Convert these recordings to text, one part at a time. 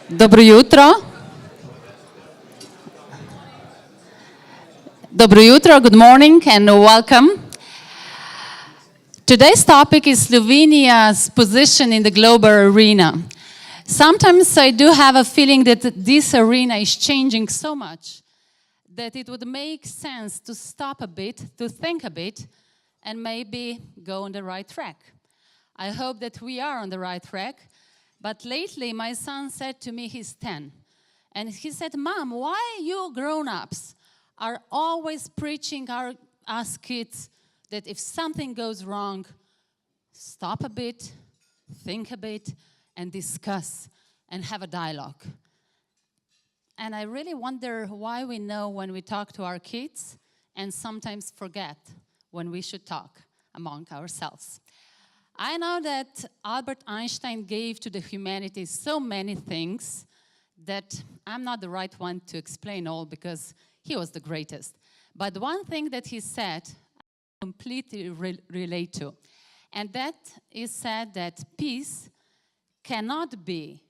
Dobro jutro. Dobro jutro, good morning and welcome. Today's topic is Slovenia's position in the global arena. Sometimes I do have a feeling that this arena is changing so much that it would make sense to stop a bit, to think a bit, and maybe go on the right track. I hope that we are on the right track. But lately, my son said to me, he's 10, and he said, "Mom, why you grown-ups are always preaching us kids that if something goes wrong, stop a bit, think a bit, and discuss, and have a dialogue?" And I really wonder why we know when we talk to our kids and sometimes forget when we should talk among ourselves. I know that Albert Einstein gave to the humanity so many things that I'm not the right one to explain all because he was the greatest. But one thing that he said, I completely relate to, and that is said that peace cannot be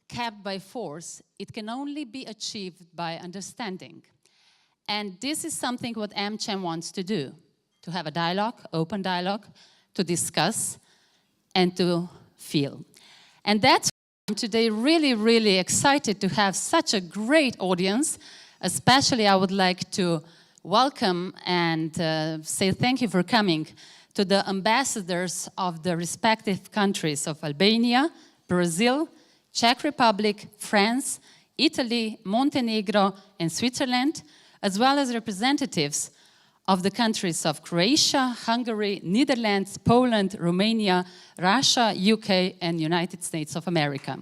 kept by force, it can only be achieved by understanding. And this is something what AmCham wants to do, to have a dialogue, open dialogue, to discuss and to feel. And that's why I'm today really excited to have such a great audience. Especially I would like to welcome and say thank you for coming to the ambassadors of the respective countries of Albania, Brazil, Czech Republic, France, Italy, Montenegro, and Switzerland, as well as representatives of the countries of Croatia, Hungary, Netherlands, Poland, Romania, Russia, UK, and United States of America.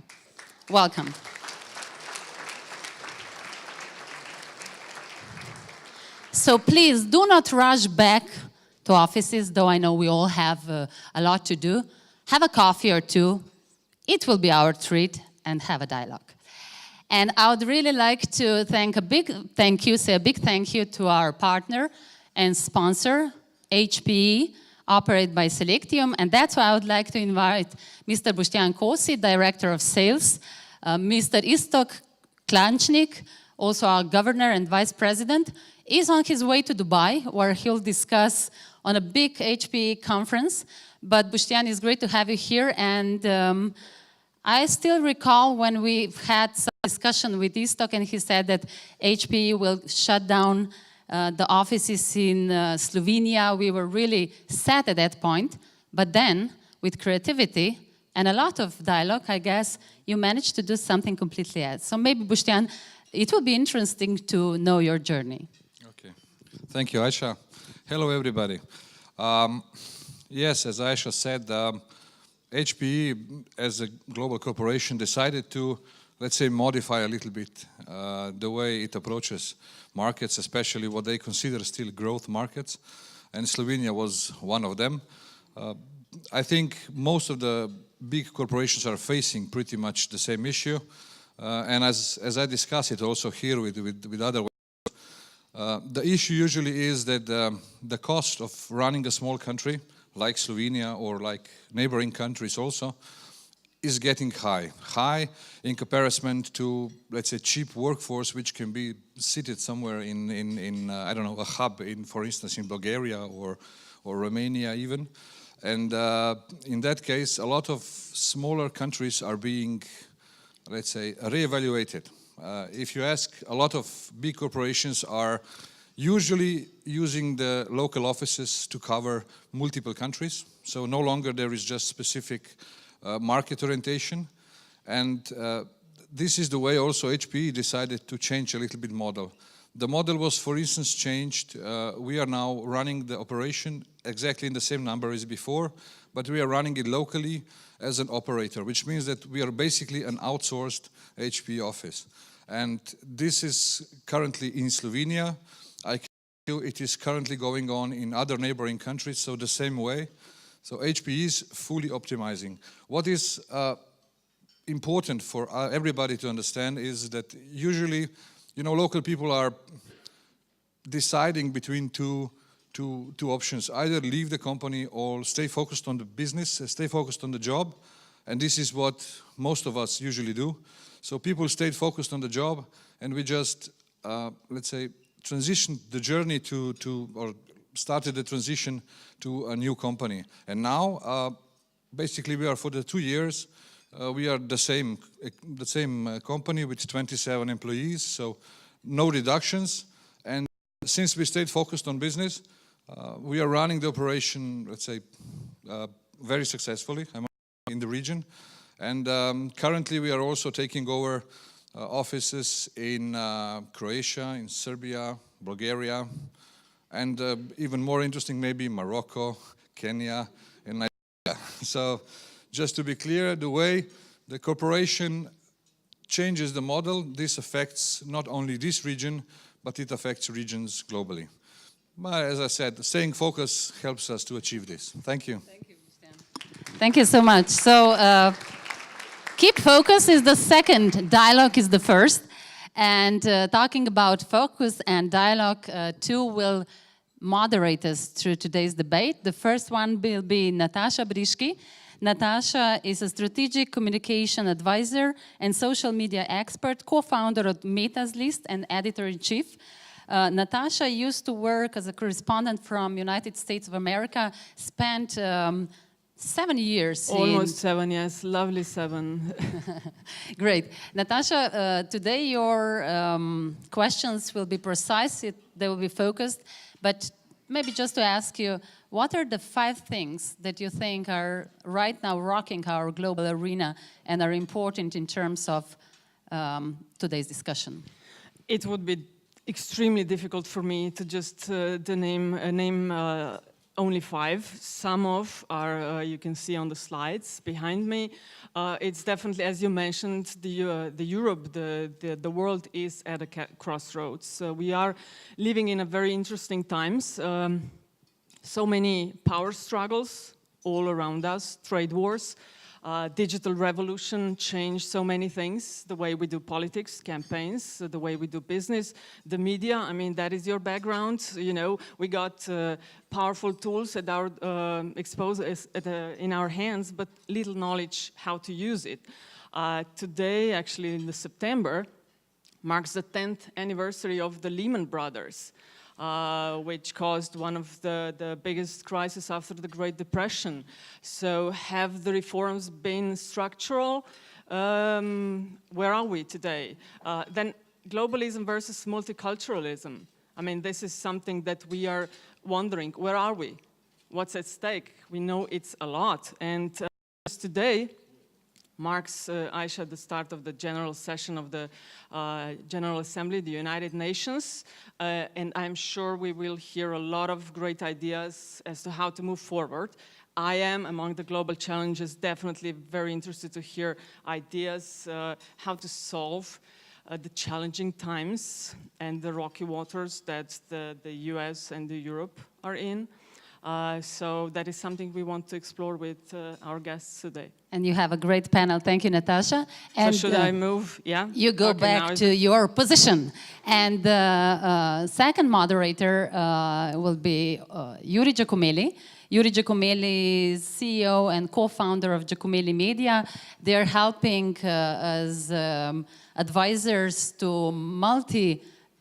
Welcome. So please do not rush back to offices, though I know we all have a lot to do. Have a coffee or two. It will be our treat, and have a dialogue. And I would really like to say a big thank you to our partner and sponsor, HPE, operated by Selectium. And that's why I would like to invite Mr. Boštjan Kosi, Director of Sales, Mr. Istok Klančnik, also our Governor and Vice President, is on his way to Dubai, where he'll discuss on a big HPE conference. But Boštjan, it's great to have you here. And I still recall when we had some discussion with Istok, and he said that HPE will shut down the offices in Slovenia. We were really sad at that point, but then with creativity and a lot of dialogue, I guess, you managed to do something completely else. So maybe, Boštjan, it will be interesting to know your journey. Okay, thank you, Aisha. Hello, everybody. Yes, as Aisha said, HPE, as a global corporation, decided to, let's say, modify a little bit the way it approaches markets, especially what they consider still growth markets, and Slovenia was one of them. I think most of the big corporations are facing pretty much the same issue, and as I discuss it also here with other the issue usually is that the cost of running a small country like Slovenia or like neighboring countries also is getting high in comparison to, let's say, cheap workforce, which can be seated somewhere in I don't know, a hub in, for instance, in Bulgaria or Romania even. And in that case, a lot of smaller countries are being, let's say, reevaluated. If you ask, a lot of big corporations are usually using the local offices to cover multiple countries. So no longer there is just specific market orientation, and this is the way also HPE decided to change a little bit model. The model was, for instance, changed. We are now running the operation exactly in the same number as before, but we are running it locally as an operator, which means that we are basically an outsourced HPE office. And this is currently in Slovenia. I can tell you it is currently going on in other neighboring countries, so the same way. So HPE is fully optimizing. What is important for everybody to understand is that usually, you know, local people are deciding between two options. Either leave the company or stay focused on the business, stay focused on the job. And this is what most of us usually do. So people stayed focused on the job, and we just, let's say, transitioned the journey or started the transition to a new company. And now, basically, we are for the 2 years, we are the same company with 27 employees, so no reductions. And since we stayed focused on business, we are running the operation, let's say, very successfully in the region. And currently we are also taking over offices in Croatia, in Serbia, Bulgaria, and even more interesting maybe Morocco, Kenya, and Nigeria. So just to be clear, the way the corporation changes the model, this affects not only this region, but it affects regions globally. But as I said, staying focused helps us to achieve this. Thank you. Thank you, Stan. Thank you so much. So keep focus is the second, dialogue is the first. And talking about focus and dialogue, two will moderate us through today's debate. The first one will be Natasha Briški. Natasha is a strategic communication advisor and social media expert, co-founder of Meta's List and editor-in-chief. Natasha used to work as a correspondent from United States of America, spent 7 years. Almost 7, yes, lovely 7. Great. Natasha, today your questions will be precise, they will be focused, but maybe just to ask you, what are the 5 things that you think are right now rocking our global arena and are important in terms of today's discussion? It would be extremely difficult for me to just name only 5. Some of are you can see on the slides behind me. It's definitely, as you mentioned, the Europe, the world is at a crossroads. We are living in a very interesting times. So many power struggles all around us, trade wars. Digital revolution changed so many things, the way we do politics, campaigns, the way we do business, the media. I mean, that is your background. You know, we got powerful tools at our in our hands, but little knowledge how to use it. Today, actually, in September, marks the 10th anniversary of the Lehman Brothers. Which caused one of the biggest crises after the Great Depression. So have the reforms been structural? Where are we today? Then globalism versus multiculturalism. I mean, this is something that we are wondering, where are we? What's at stake? We know it's a lot. And today marks, Aisha, the start of the general session of the General Assembly, the United Nations, and I'm sure we will hear a lot of great ideas as to how to move forward. I am, among the global challenges, definitely very interested to hear ideas how to solve the challenging times and the rocky waters that the US and the Europe are in. So that is something we want to explore with our guests today. And you have a great panel. Thank you, Natasha. And so should I move? Yeah. You go back to your position. And the second moderator will be Yuri Giacomelli. Yuri Giacomelli is CEO and co-founder of Giacomelli Media. They're helping as advisors to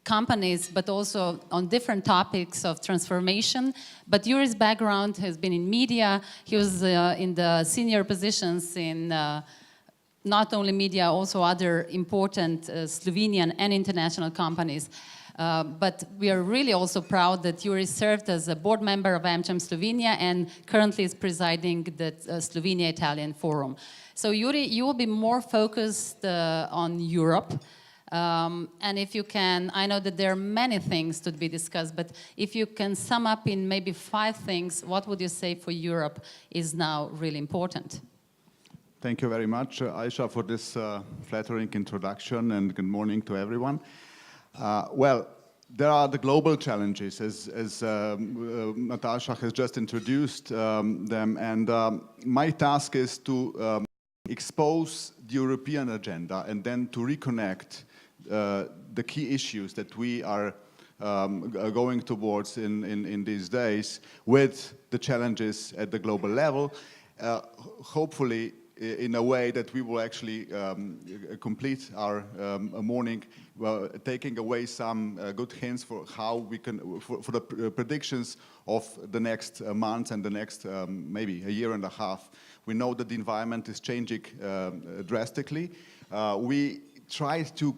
companies, but also on different topics of transformation. But Yuri's background has been in media. He was in the senior positions in not only media, also other important Slovenian and international companies. But we are really also proud that Yuri served as a board member of AmCham Slovenia and currently is presiding the Slovenia-Italian Forum. So Yuri, you will be more focused on Europe. And if you can, I know that there are many things to be discussed, but if you can sum up in maybe 5 things, what would you say for Europe is now really important? Thank you very much, Aisha, for this flattering introduction, and good morning to everyone. Well, there are the global challenges, as Natasha has just introduced them, and my task is to expose the European agenda and then to reconnect the key issues that we are going towards in these days with the challenges at the global level, hopefully in a way that we will actually complete our morning, well, taking away some good hints for how we can, for the predictions of the next months and the next maybe a year and a half. We know that the environment is changing drastically. We tried to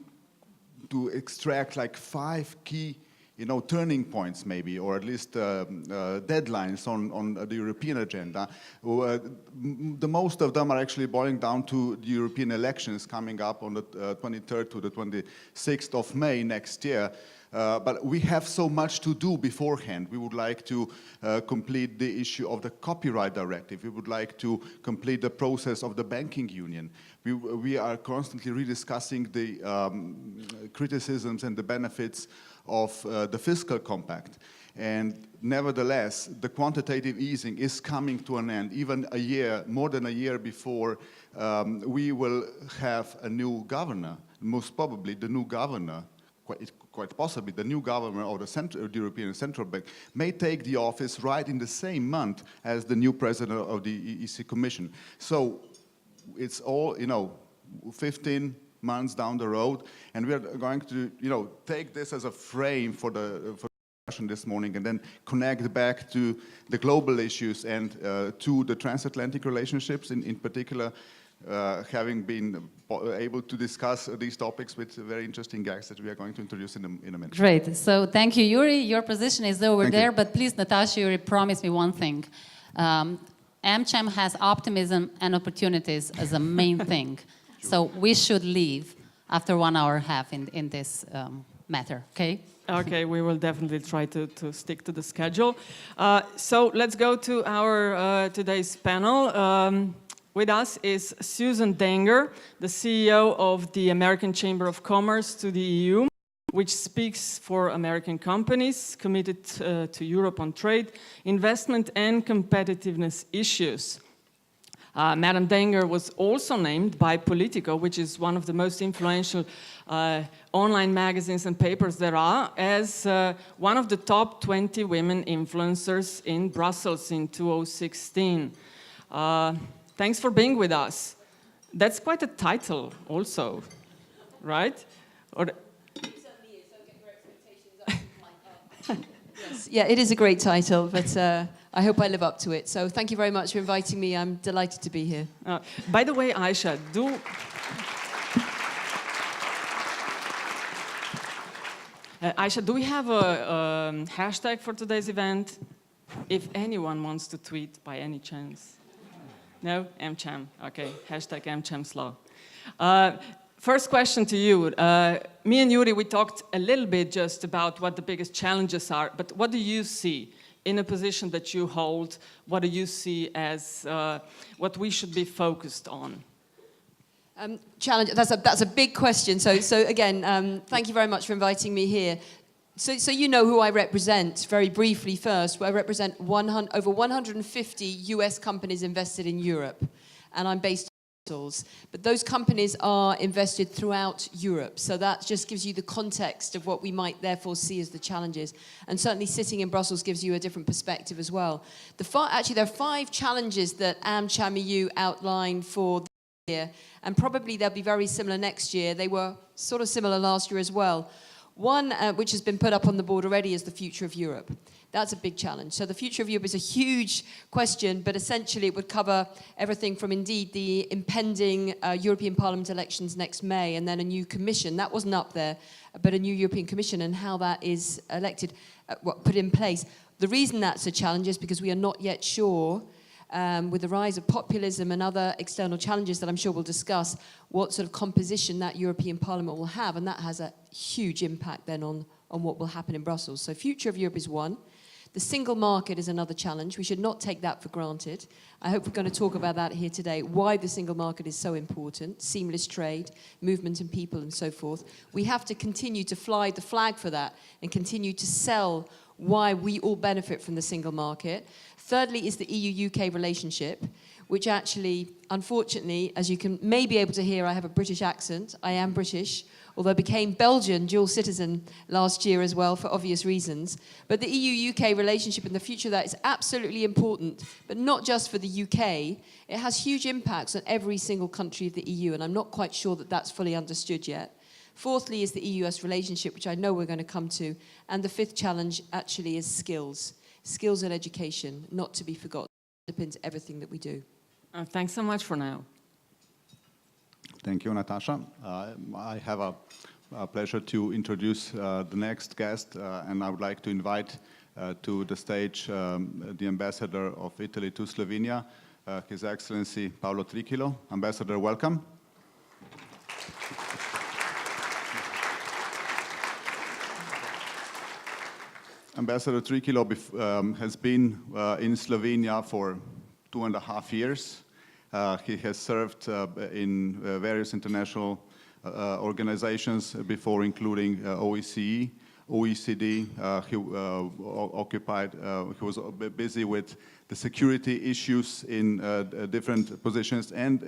extract like 5 key, turning points maybe, or at least deadlines on the European agenda. The most of them are actually boiling down to the European elections coming up on the 23rd to the 26th of May next year. But we have so much to do beforehand. We would like to complete the issue of the copyright directive. We would like to complete the process of the banking union. We are constantly rediscussing the criticisms and the benefits of the fiscal compact. And nevertheless, the quantitative easing is coming to an end, even a year, more than a year before we will have a new governor. Most probably the new governor, quite possibly the new governor of the European Central Bank, may take the office right in the same month as the new president of the EC Commission. So it's all, 15 months down the road, and we are going to, take this as a frame for the discussion this morning, and then connect back to the global issues and to the transatlantic relationships in particular, having been able to discuss these topics with very interesting guests that we are going to introduce in a minute. Great. So thank you, Yuri. Your position is over there, but please, Natasha, Yuri, promise me one thing. AmCham has optimism and opportunities as a main thing. So we should leave after 1 hour and a half in this matter, okay? Okay, we will definitely try to stick to the schedule. So let's go to our today's panel. With us is Susan Danger, the CEO of the American Chamber of Commerce to the EU, which speaks for American companies committed to Europe on trade, investment and competitiveness issues. Madam Danger was also named by Politico, which is one of the most influential online magazines and papers there are, as one of the top 20 women influencers in Brussels in 2016. Thanks for being with us. That's quite a title also, right? Or Yes, yeah, it is a great title, but I hope I live up to it. So thank you very much for inviting me. I'm delighted to be here. By the way, Aisha, do we have a hashtag for today's event? If anyone wants to tweet by any chance. No? AmCham. Okay, hashtag AmChamSlaw. First question to you. Me and Yuri, we talked a little bit just about what the biggest challenges are, but what do you see in a position that you hold? What do you see as what we should be focused on? Challenge. That's a big question. So again, thank you very much for inviting me here. So you know who I represent, very briefly first. I represent over 150 US companies invested in Europe, and I'm based in Brussels. But those companies are invested throughout Europe, so that just gives you the context of what we might therefore see as the challenges. And certainly sitting in Brussels gives you a different perspective as well. Actually, there are 5 challenges that AmCham EU outlined for this year, and probably they'll be very similar next year. They were sort of similar last year as well. One, which has been put up on the board already, is the future of Europe. That's a big challenge. So the future of Europe is a huge question, but essentially it would cover everything from, indeed, the impending European Parliament elections next May, and then a new commission. That wasn't up there, but a new European Commission and how that is elected, put in place. The reason that's a challenge is because we are not yet sure, with the rise of populism and other external challenges that I'm sure we'll discuss, what sort of composition that European Parliament will have, and that has a huge impact then on what will happen in Brussels. So future of Europe is one. The single market is another challenge. We should not take that for granted. I hope we're going to talk about that here today, why the single market is so important, seamless trade, movement and people and so forth. We have to continue to fly the flag for that and continue to sell why we all benefit from the single market. Thirdly is the EU-UK relationship, which actually, unfortunately, as you can maybe able to hear, I have a British accent. I am British, although became Belgian dual citizen last year as well for obvious reasons. But the EU-UK relationship and the future of that is absolutely important, but not just for the UK. It has huge impacts on every single country of the EU, and I'm not quite sure that that's fully understood yet. Fourthly is the EU-US relationship, which I know we're going to come to. And the fifth challenge actually is skills. Skills and education, not to be forgotten, underpins everything that we do. Thanks so much for now. Thank you, Natasha. I have a pleasure to introduce the next guest, and I would like to invite to the stage the Ambassador of Italy to Slovenia, His Excellency Paolo Trichilo. Ambassador, welcome. Ambassador Trichilo has been in Slovenia for 2.5 years. He has served in various international organizations before, including OECD. He was busy with the security issues in different positions, and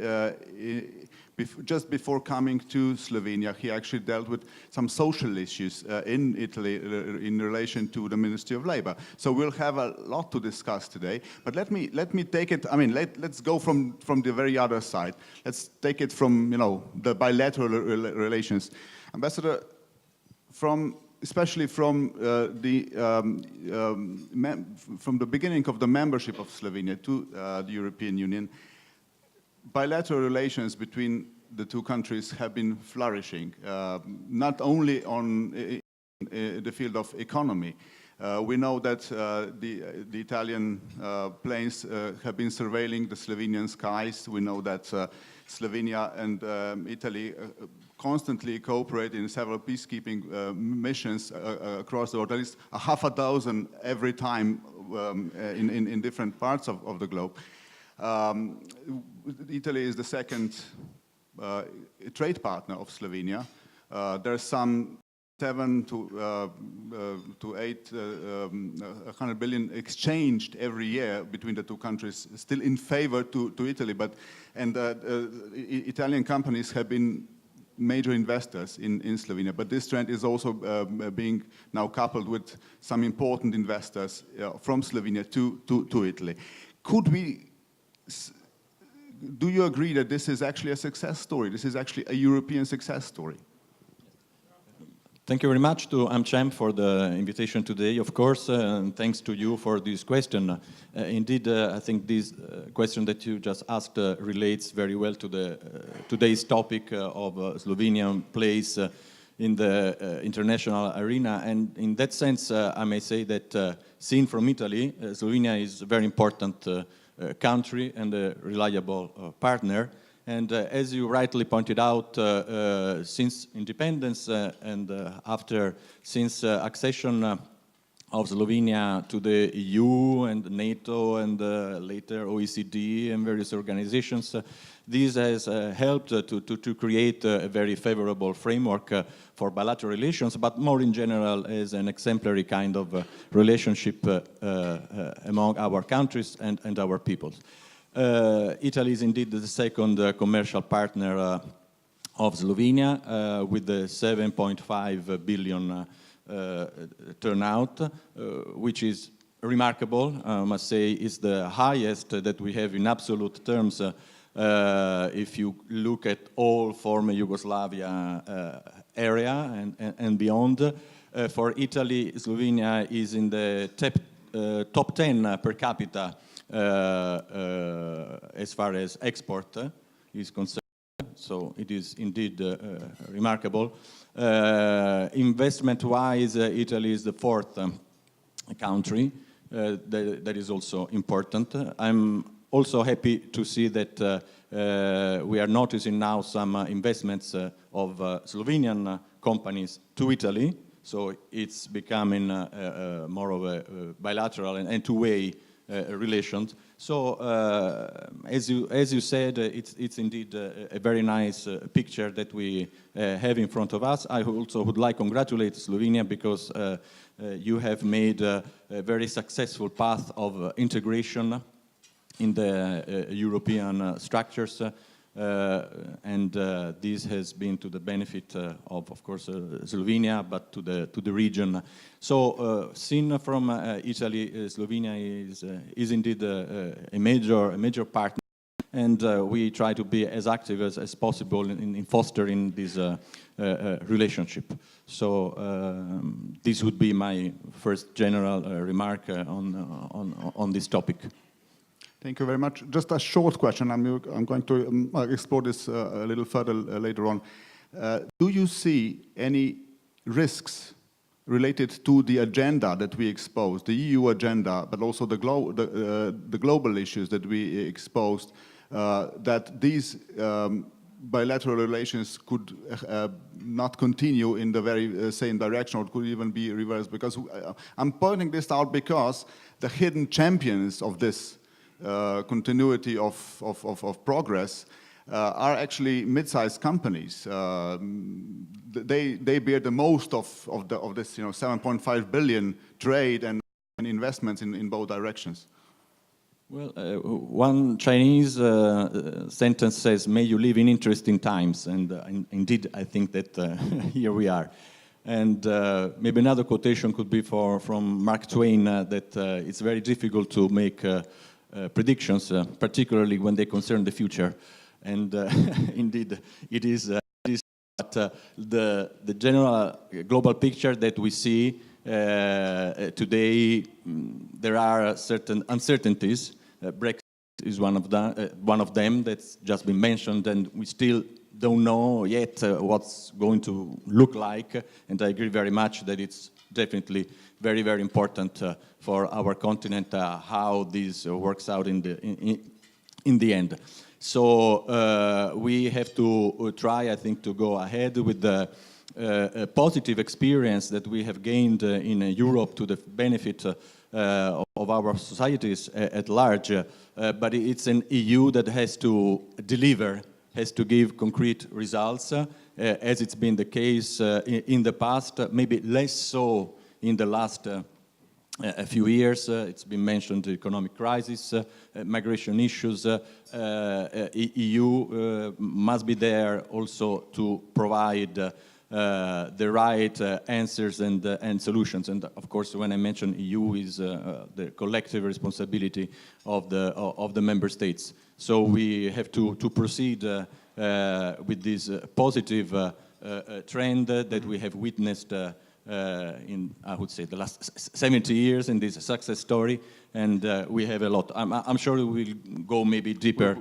just before coming to Slovenia, he actually dealt with some social issues in Italy in relation to the Ministry of Labor. So we'll have a lot to discuss today. But let me take it. I mean, let's go from the very other side. Let's take it from the bilateral relations, Ambassador. Especially from the beginning of the membership of Slovenia to the European Union, bilateral relations between the two countries have been flourishing, not only in the field of economy. We know that the Italian planes have been surveilling the Slovenian skies. We know that Slovenia and Italy constantly cooperate in several peacekeeping missions across the world. At least 6 every time in different parts of the globe. Italy is the second trade partner of Slovenia. There's some 700 to 800 billion exchanged every year between the two countries, still in favor to Italy. And Italian companies have been major investors in Slovenia, but this trend is also being now coupled with some important investors from Slovenia to Italy. Do you agree that this is actually a success story? This is actually a European success story? Thank you very much to AmCham for the invitation today, of course, and thanks to you for this question. Indeed, I think this question that you just asked relates very well to the today's topic of Slovenian place in the international arena. And in that sense, I may say that seen from Italy, Slovenia is a very important country and a reliable partner. And as you rightly pointed out, since independence and since accession of Slovenia to the EU and NATO and later OECD and various organizations, this has helped to create a very favorable framework for bilateral relations, but more in general as an exemplary kind of relationship among our countries and our peoples. Italy is indeed the second commercial partner of Slovenia with the 7.5 billion turnout, which is remarkable. I must say is the highest that we have in absolute terms if you look at all former Yugoslavia area and beyond. For Italy, Slovenia is in the top 10 per capita as far as export is concerned, so it is indeed remarkable. Investment-wise, Italy is the fourth country. That is also important. I'm also happy to see that we are noticing now some investments of Slovenian companies to Italy, so it's becoming more of a bilateral and two-way relations. So, as you said, it's indeed a very nice picture that we have in front of us. I also would like to congratulate Slovenia because you have made a very successful path of integration in the European structures. and this has been to the benefit of course, Slovenia, but to the region. So, seen from Italy, Slovenia is indeed a major partner, and we try to be as active as possible in fostering this relationship. So this would be my first general remark on this topic. Thank you very much. Just a short question. I'm going to explore this a little further later on. Do you see any risks related to the agenda that we exposed, the EU agenda, but also the global issues that we exposed, that these bilateral relations could not continue in the very same direction, or could even be reversed? Because I'm pointing this out because the hidden champions of this continuity of progress are actually mid-sized companies. They bear the most of this 7.5 billion trade and investments in both directions. Well, one Chinese sentence says, "May you live in interesting times," and indeed I think that here we are. And maybe another quotation could be from Mark Twain, that it's very difficult to make predictions, particularly when they concern the future. And indeed, it is. But the general global picture that we see today, there are certain uncertainties. Brexit is one of them that's just been mentioned, and we still don't know yet what's going to look like. And I agree very much that it's definitely very, very important for our continent how this works out in the end. So we have to try, I think, to go ahead with the positive experience that we have gained in Europe to the benefit of our societies at large. But it's an EU that has to deliver, has to give concrete results, as it's been the case in the past, maybe less so in the last a few years. It's been mentioned, the economic crisis, migration issues. EU must be there also to provide the right answers and solutions. And of course, when I mention EU, is the collective responsibility of the member states. So we have to proceed with this positive trend that we have witnessed in, I would say, the last 70 years in this success story, and we have a lot. I'm sure we will go maybe deeper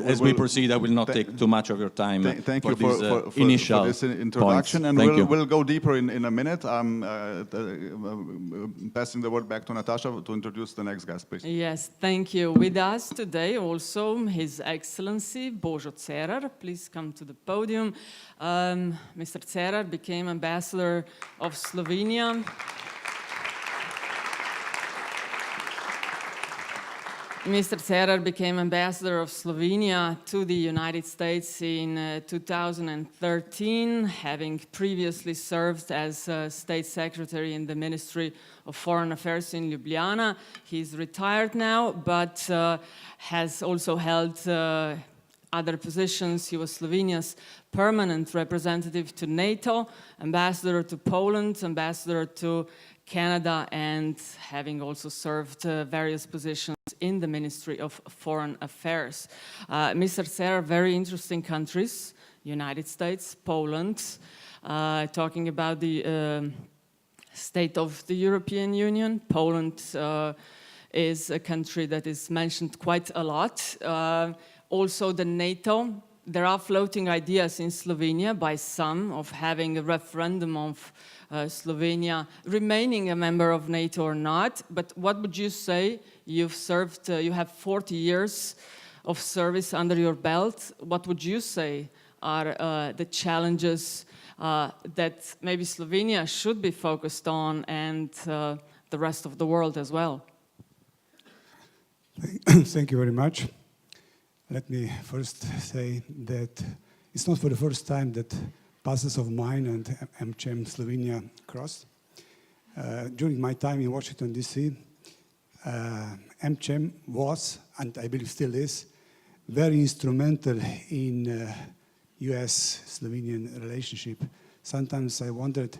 as we proceed. I will not take too much of your time. Thank for you this initial for this introduction, points. and we'll go deeper in a minute. I'm passing the word back to Natasha to introduce the next guest, please. Yes, thank you. With us today also His Excellency Božo Cerar. Please come to the podium. Mr. Cerar became Ambassador of Slovenia. Mr. Cerar became Ambassador of Slovenia to the United States in 2013, having previously served as State Secretary in the Ministry of Foreign Affairs in Ljubljana. He's retired now, but has also held other positions. He was Slovenia's permanent representative to NATO, ambassador to Poland, ambassador to Canada, and having also served various positions in the Ministry of Foreign Affairs. Mr. Cerar, very interesting countries, United States, Poland, talking about the state of the European Union. Poland is a country that is mentioned quite a lot. Also the NATO. There are floating ideas in Slovenia by some of having a referendum of Slovenia remaining a member of NATO or not. But what would you say? You've served, you have 40 years of service under your belt. What would you say are the challenges that maybe Slovenia should be focused on, and the rest of the world as well? Thank you very much. Let me first say that it's not for the first time that paths of mine and AmCham Slovenia crossed. During my time in Washington, D.C., AmCham was, and I believe still is, very instrumental in US-Slovenian relationship. Sometimes I wondered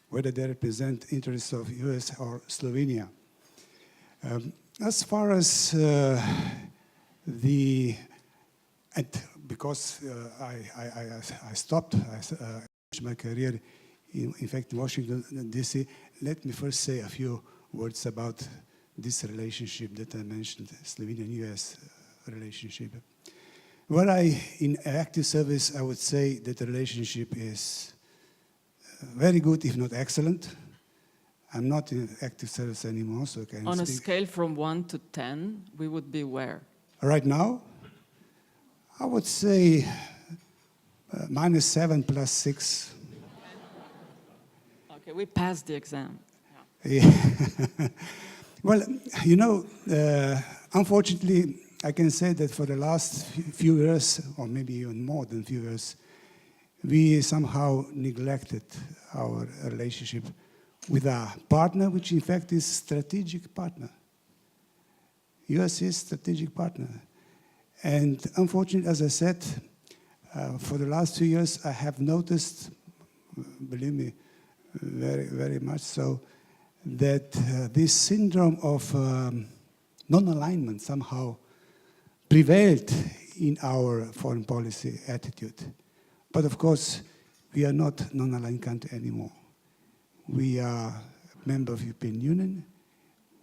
whether they represent interests of US or Slovenia. As far as because I stopped my career, in fact, in Washington, D.C., let me first say a few words about this relationship that I mentioned, Slovenian US relationship. When in active service, I would say that the relationship is very good, if not excellent. I'm not in active service anymore, so I can On a speak. scale from 1 to 10, we would be where? Right now, I would say -7 + 6. Okay, we passed the exam. Yeah. Well, you know, unfortunately, I can say that for the last few years, or maybe even more than few years, we somehow neglected our relationship with a partner, which in fact is strategic partner. US is strategic partner. And unfortunately, as I said, for the last 2 years, I have noticed, believe me, very, very much so, that this syndrome of non-alignment somehow prevailed in our foreign policy attitude. But of course, we are not non-aligned country anymore. We are a member of the European Union,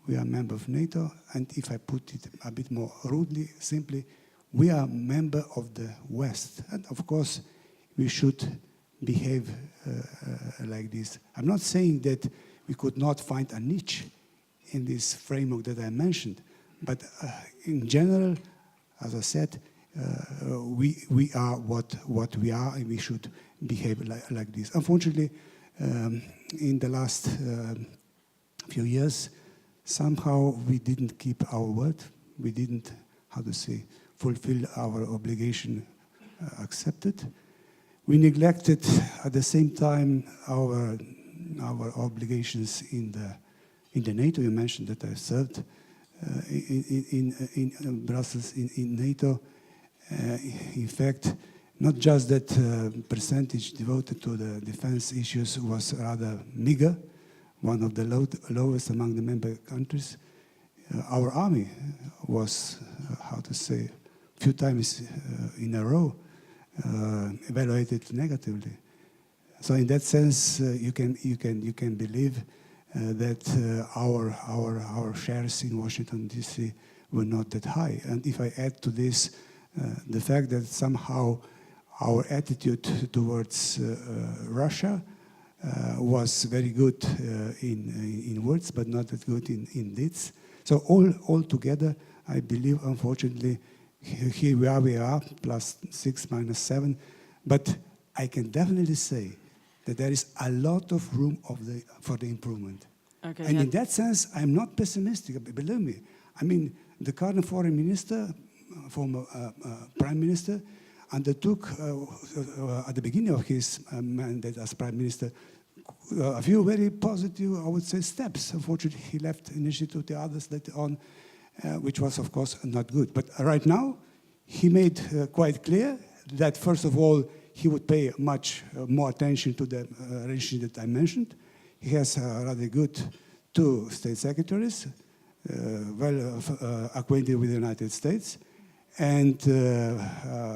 we are a member of NATO, and if I put it a bit more rudely, simply, we are a member of the West. And of course, we should behave like this. I'm not saying that we could not find a niche in this framework that I mentioned, but in general, as I said, we are what we are, and we should behave like this. Unfortunately, in the last few years, somehow we didn't keep our word. We didn't, how to say, fulfill our obligation accepted. We neglected at the same time our obligations in the NATO. You mentioned that I served in Brussels in NATO. In fact, not just that percentage devoted to the defense issues was rather meager, one of the lowest among the member countries. Our army was, how to say, a few times in a row evaluated negatively. So in that sense, you can believe that our shares in Washington D.C. were not that high. And if I add to this the fact that somehow our attitude towards Russia was very good in words, but not that good in deeds. So all together, I believe, unfortunately, here we are, +6, -7. But I can definitely say that there is a lot of room for the improvement. Okay, And in that sense, I'm not pessimistic, believe me. I mean, the current foreign minister, former prime minister, undertook at the beginning of his mandate as prime minister a few very positive, I would say, steps. Unfortunately, he left initiative to others later on, which was, of course, not good. But right now, he made quite clear that, first of all, he would pay much more attention to the relationship that I mentioned. He has rather good 2 state secretaries, well acquainted with the United States, and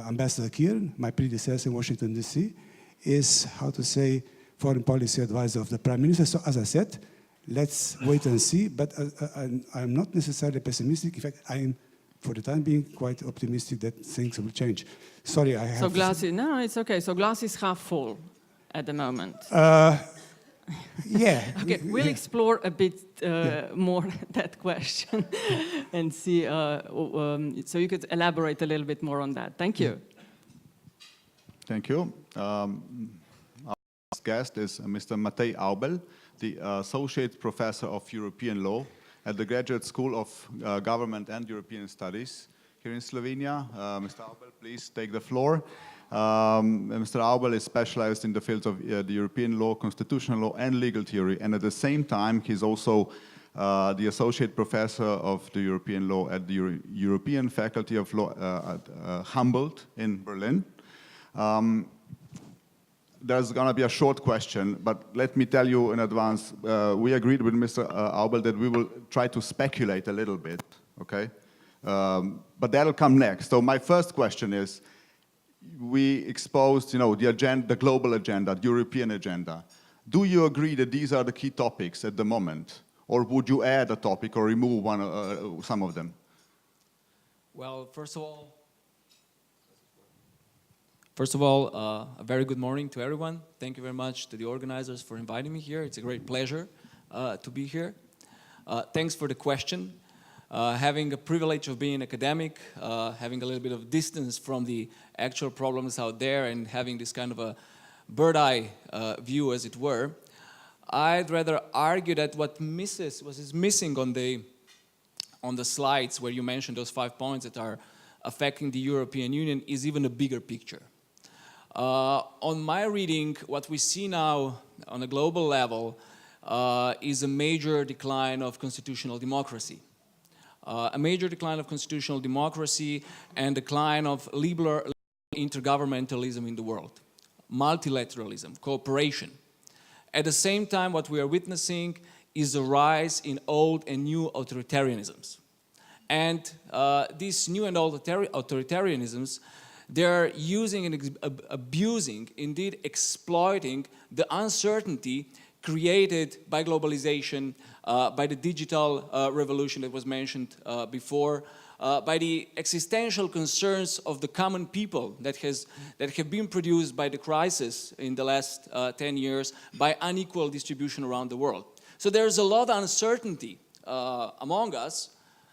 Ambassador Krka, my predecessor in Washington, D.C., is, how to say, foreign policy advisor of the Prime Minister. So as I said, let's wait and see, but I'm not necessarily pessimistic. In fact, I'm, for the time being, quite optimistic that things will change. Sorry, I have... So glass is, no, it's okay. So glass is half full at the moment. Yeah. Okay, we'll explore a bit more that question and see, so you could elaborate a little bit more on that. Thank you. Thank you. Our last guest is Mr. Matteo Bell, the Associate Professor of European Law at the Graduate School of Government and European Studies here in Slovenia. Mr. Bell, please take the floor. Mr. Bell is specialized in the fields of the European law, constitutional law, and legal theory, and at the same time, he's also the Associate Professor of the European Law at the European Faculty of Law at Humboldt in Berlin. There's going to be a short question, but let me tell you in advance, we agreed with Mr. Aubel that we will try to speculate a little bit, okay? But that'll come next. So my first question is, we exposed, the agenda, the global agenda, the European agenda. Do you agree that these are the key topics at the moment? Or would you add a topic or remove some of them? Well, first of all, a very good morning to everyone. Thank you very much to the organizers for inviting me here. It's a great pleasure to be here. Thanks for the question. Having a privilege of being an academic, having a little bit of distance from the actual problems out there and having this kind of a bird-eye view, as it were, I'd rather argue that what is missing on the slides where you mentioned those 5 points that are affecting the European Union is even a bigger picture. On my reading, what we see now on a global level is a major decline of constitutional democracy. A major decline of constitutional democracy and decline of liberal intergovernmentalism in the world. Multilateralism, cooperation. At the same time, what we are witnessing is a rise in old and new authoritarianisms. And these new and old authoritarianisms, they're using and abusing, indeed exploiting the uncertainty created by globalization, by the digital revolution that was mentioned before, by the existential concerns of the common people that have been produced by the crisis in the last 10 years, by unequal distribution around the world. So there's a lot of uncertainty among us,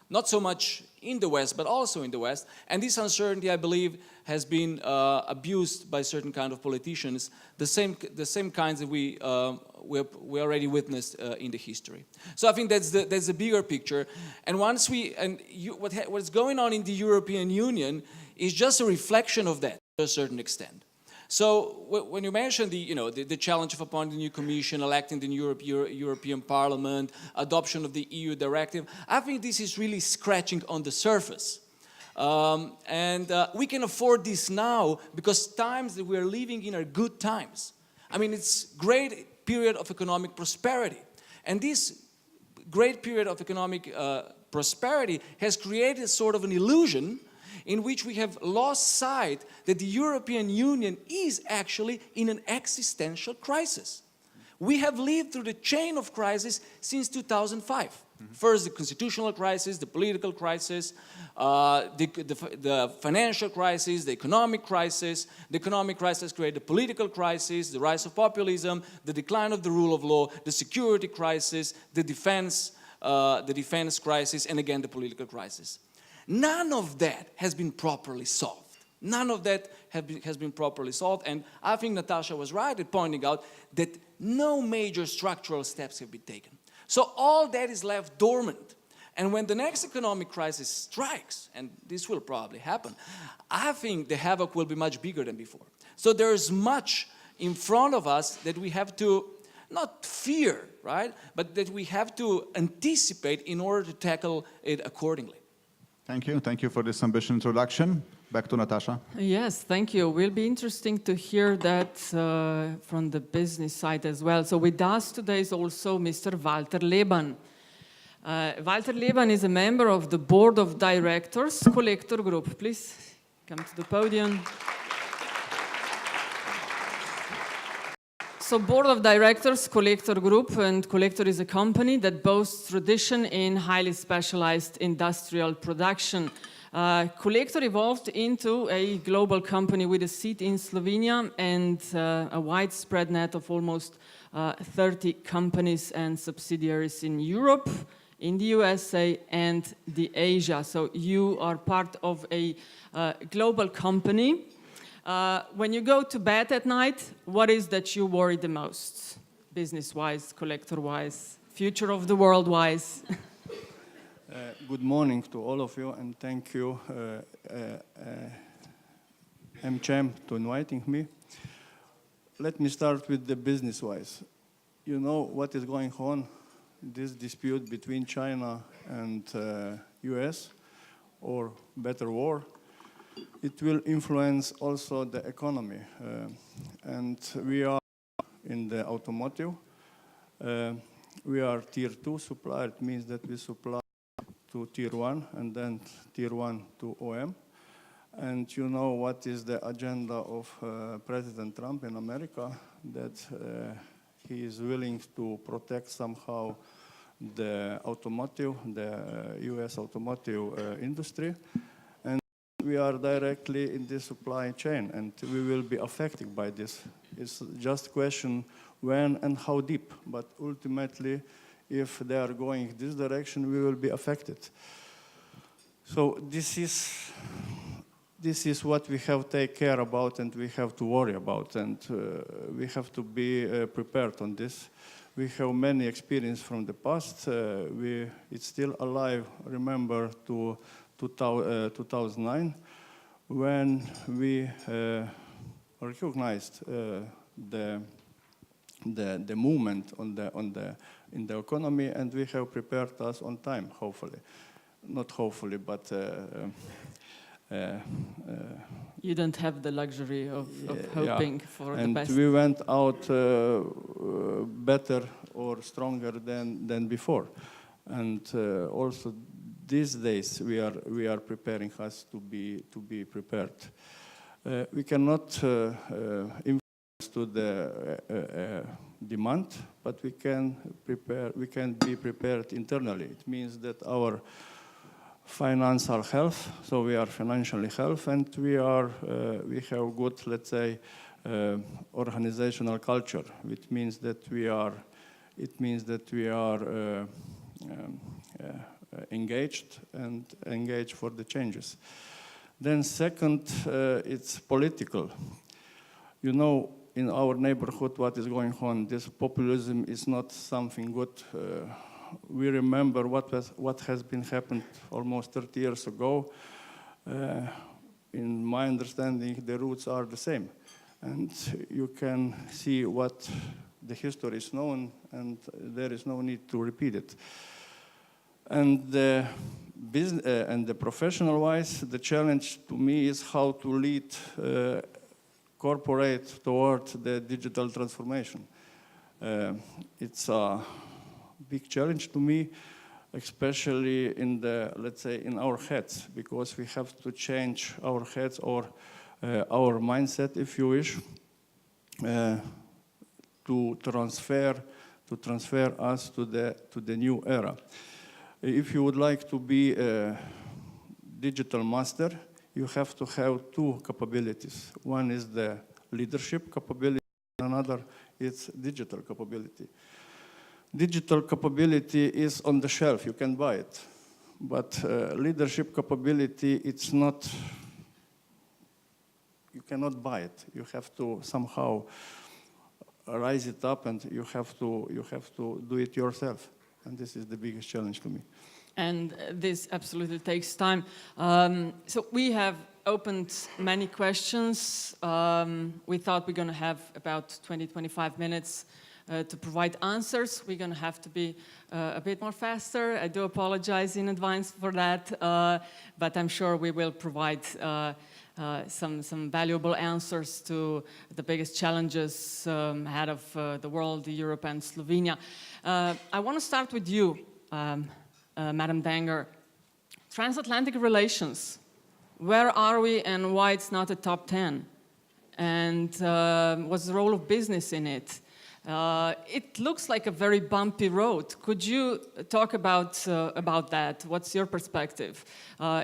not so much in the West, but also in the West. And this uncertainty, I believe, has been abused by certain kind of politicians, the same kinds that we already witnessed in the history. So I think that's the bigger picture. And what's going on in the European Union is just a reflection of that to a certain extent. So when you mention the challenge of appointing a new commission, electing the new European Parliament, adoption of the EU directive, I think this is really scratching on the surface. We can afford this now because times that we are living in are good times. I mean, it's great period of economic prosperity. And this great period of economic prosperity has created sort of an illusion in which we have lost sight that the European Union is actually in an existential crisis. We have lived through the chain of crises since 2005. First, the constitutional crisis, the political crisis, the financial crisis, the economic crisis. The economic crisis created the political crisis, the rise of populism, the decline of the rule of law, the security crisis, the defense crisis, and again, the political crisis. None of that has been properly solved. None of that has been properly solved, and I think Natasha was right in pointing out that no major structural steps have been taken. So all that is left dormant. And when the next economic crisis strikes, and this will probably happen, I think the havoc will be much bigger than before. So there's much in front of us that we have to not fear, right? But that we have to anticipate in order to tackle it accordingly. Thank you. Thank you for this ambitious introduction. Back to Natasha. Yes, thank you. Will be interesting to hear that from the business side as well. So with us today is also Mr. Walter Leban. Walter Leban is a member of the Board of Directors, Collector Group. Please come to the podium. So Board of Directors, Collector Group, and Collector is a company that boasts tradition in highly specialized industrial production. Collector evolved into a global company with a seat in Slovenia and a widespread net of almost 30 companies and subsidiaries in Europe, in the USA, and the Asia. So you are part of a global company. When you go to bed at night, what is that you worry the most? Business-wise, collector-wise, future of the world-wise? Good morning to all of you, and thank you, AmCham, to inviting me. Let me start with the business-wise. You know what is going on this dispute between China and US, or better war, it will influence also the economy. And we are in the automotive. We are tier 2 supplier. It means that we supply to tier 1 and then tier 1 to OEM. And you know what is the agenda of President Trump in America, that he is willing to protect somehow the automotive, the US automotive industry. And we are directly in the supply chain, and we will be affected by this. It's just a question when and how deep, but ultimately, if they are going this direction, we will be affected. So this is what we have to take care about, and we have to worry about, and we have to be prepared on this. We have many experience from the past. It's still alive. Remember to 2009, when we recognized the movement in the economy, and we have prepared us on time, hopefully. Not hopefully, but you don't have the luxury of hoping for the best. And we went out better or stronger than before. And also these days we are preparing us to be prepared. We cannot influence to the demand, but we can be prepared internally. It means that our financial health, so we are financially healthy, and we have good, let's say, organizational culture. It means that we are engaged for the changes. Then second, it's political. You know, in our neighborhood, what is going on? This populism is not something good. We remember what has been happened almost 30 years ago. In my understanding, the roots are the same. And you can see what the history is known, and there is no need to repeat it. And the professional-wise, the challenge to me is how to lead corporate toward the digital transformation. It's a big challenge to me, especially in the, let's say, in our heads, because we have to change our heads or our mindset, if you wish, to transfer us to the new era. If you would like to be a digital master, you have to have two capabilities. One is the leadership capability, another is digital capability. Digital capability is on the shelf, you can buy it. But leadership capability, it's not, you cannot buy it. You have to somehow rise it up, and you have to do it yourself. And this is the biggest challenge to me. And this absolutely takes time. So we have opened many questions. We thought we're going to have about 20-25 minutes to provide answers. We're going to have to be a bit more faster. I do apologize in advance for that, but I'm sure we will provide some valuable answers to the biggest challenges ahead of the world, Europe and Slovenia. I want to start with you, Madam Danger. Transatlantic relations, where are we and why it's not a top 10? And what's the role of business in it? It looks like a very bumpy road. Could you talk about that? What's your perspective?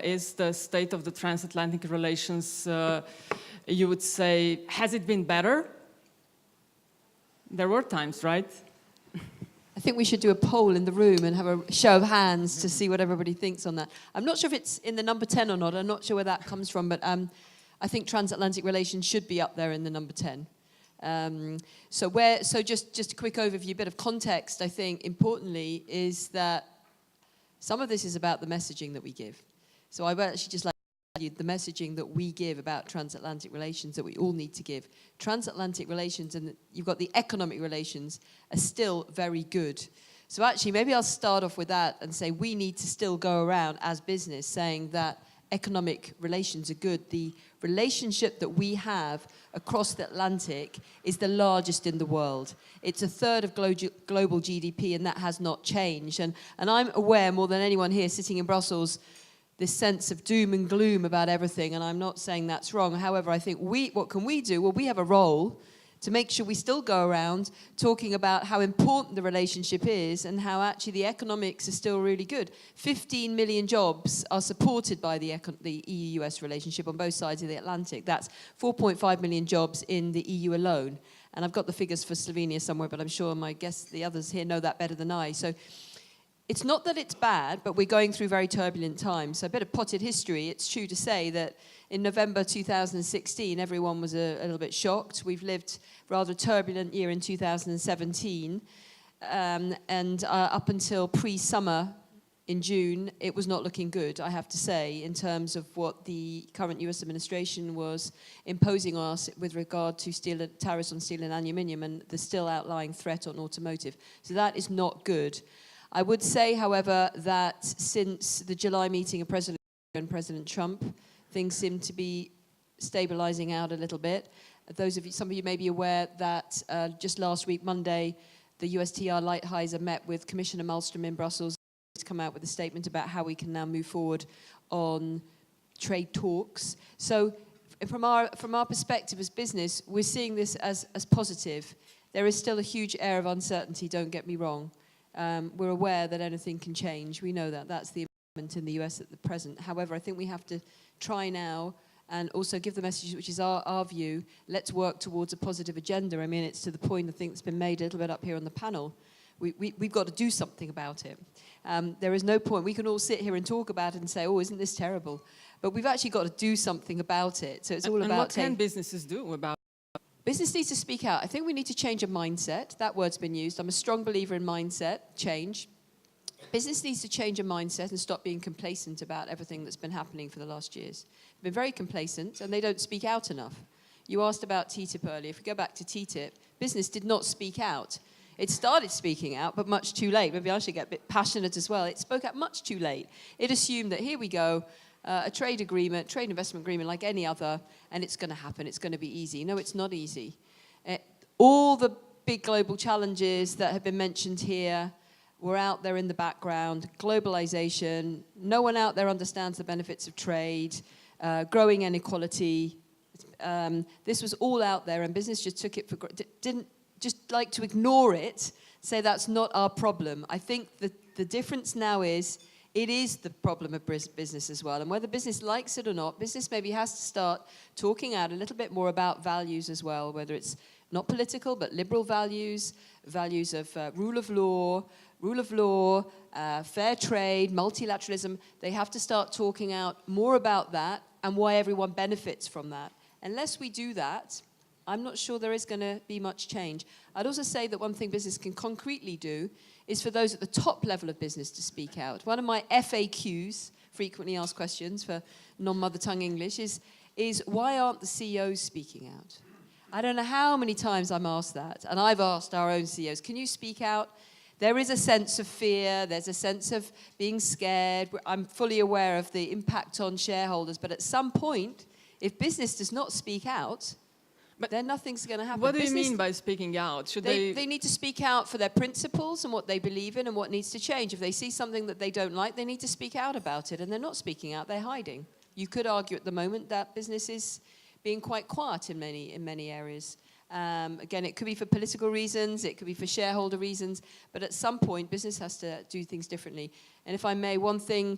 Is the state of the transatlantic relations, you would say, has it been better? There were times, right? I think we should do a poll in the room and have a show of hands to see what everybody thinks on that. I'm not sure if it's in the number 10 or not. I'm not sure where that comes from, but I think transatlantic relations should be up there in the number 10. So just a quick overview, a bit of context, I think, importantly, is that some of this is about the messaging that we give. So I would actually just like to tell you the messaging that we give about transatlantic relations that we all need to give. Transatlantic relations, and you've got the economic relations, are still very good. So actually, maybe I'll start off with that and say we need to still go around as business saying that economic relations are good. The relationship that we have across the Atlantic is the largest in the world. It's a third of global GDP, and that has not changed. And I'm aware more than anyone here sitting in Brussels, this sense of doom and gloom about everything, and I'm not saying that's wrong. However, I think what can we do? Well, we have a role to make sure we still go around talking about how important the relationship is and how actually the economics are still really good. 15 million jobs are supported by the EU-US relationship on both sides of the Atlantic. That's 4.5 million jobs in the EU alone. And I've got the figures for Slovenia somewhere, but I'm sure my guests, the others here, know that better than I. So it's not that it's bad, but we're going through very turbulent times. So a bit of potted history, it's true to say that in November 2016, everyone was a little bit shocked. We've lived a rather turbulent year in 2017. And up until pre-summer in June, it was not looking good, I have to say, in terms of what the current US administration was imposing on us with regard to tariffs on steel and aluminium and the still outlying threat on automotive. So that is not good. I would say, however, that since the July meeting of President Trump, things seem to be stabilizing out a little bit. Some of you may be aware that just last week, Monday, the USTR Lighthizer met with Commissioner Malmström in Brussels to come out with a statement about how we can now move forward on trade talks. So from our perspective as business, we're seeing this as positive. There is still a huge air of uncertainty, don't get me wrong. We're aware that anything can change. We know that. That's the environment in the US at the present. However, I think we have to try now and also give the message, which is our view, let's work towards a positive agenda. I mean, it's to the point, I think, that's been made a little bit up here on the panel. We've got to do something about it. There is no point. We can all sit here and talk about it and say, oh, isn't this terrible? But we've actually got to do something about it. So it's all about... And what can businesses do about it? Business needs to speak out. I think we need to change a mindset. That word's been used. I'm a strong believer in mindset change. Business needs to change a mindset and stop being complacent about everything that's been happening for the last years. They've been very complacent, and they don't speak out enough. You asked about TTIP earlier. If we go back to TTIP, business did not speak out. It started speaking out, but much too late. Maybe I should get a bit passionate as well. It spoke out much too late. It assumed that here we go, a trade agreement, trade investment agreement like any other, and it's going to happen. It's going to be easy. No, it's not easy. All the big global challenges that have been mentioned here were out there in the background. Globalization. No one out there understands the benefits of trade. Growing inequality. This was all out there, and business just took it for granted. Didn't just like to ignore it, say that's not our problem. I think that the difference now is it is the problem of business as well. And whether business likes it or not, business maybe has to start talking out a little bit more about values as well, whether it's not political, but liberal values, values of rule of law, fair trade, multilateralism. They have to start talking out more about that and why everyone benefits from that. Unless we do that, I'm not sure there is going to be much change. I'd also say that one thing business can concretely do is for those at the top level of business to speak out. One of my FAQs, frequently asked questions for non-mother tongue English, is why aren't the CEOs speaking out? I don't know how many times I'm asked that, and I've asked our own CEOs, can you speak out? There is a sense of fear, there's a sense of being scared. I'm fully aware of the impact on shareholders, but at some point, if business does not speak out, then nothing's going to happen. What do you mean by speaking out? Should they need to speak out for their principles and what they believe in and what needs to change. If they see something that they don't like, they need to speak out about it, and they're not speaking out, they're hiding. You could argue at the moment that business is being quite quiet in many areas. Again, it could be for political reasons, it could be for shareholder reasons, but at some point, business has to do things differently. And if I may, one thing,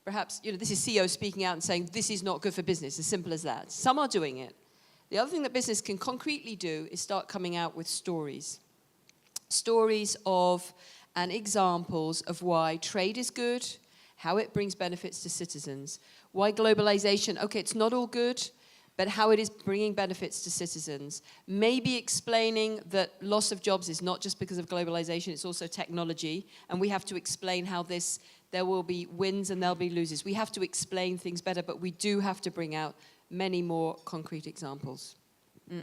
perhaps, this is CEOs speaking out and saying, this is not good for business, as simple as that. Some are doing it. The other thing that business can concretely do is start coming out with stories. Stories of and examples of why trade is good, how it brings benefits to citizens, why globalization, okay, it's not all good, but how it is bringing benefits to citizens. Maybe explaining that loss of jobs is not just because of globalization, it's also technology, and we have to explain how there will be wins and there'll be losers. We have to explain things better, but we do have to bring out many more concrete examples.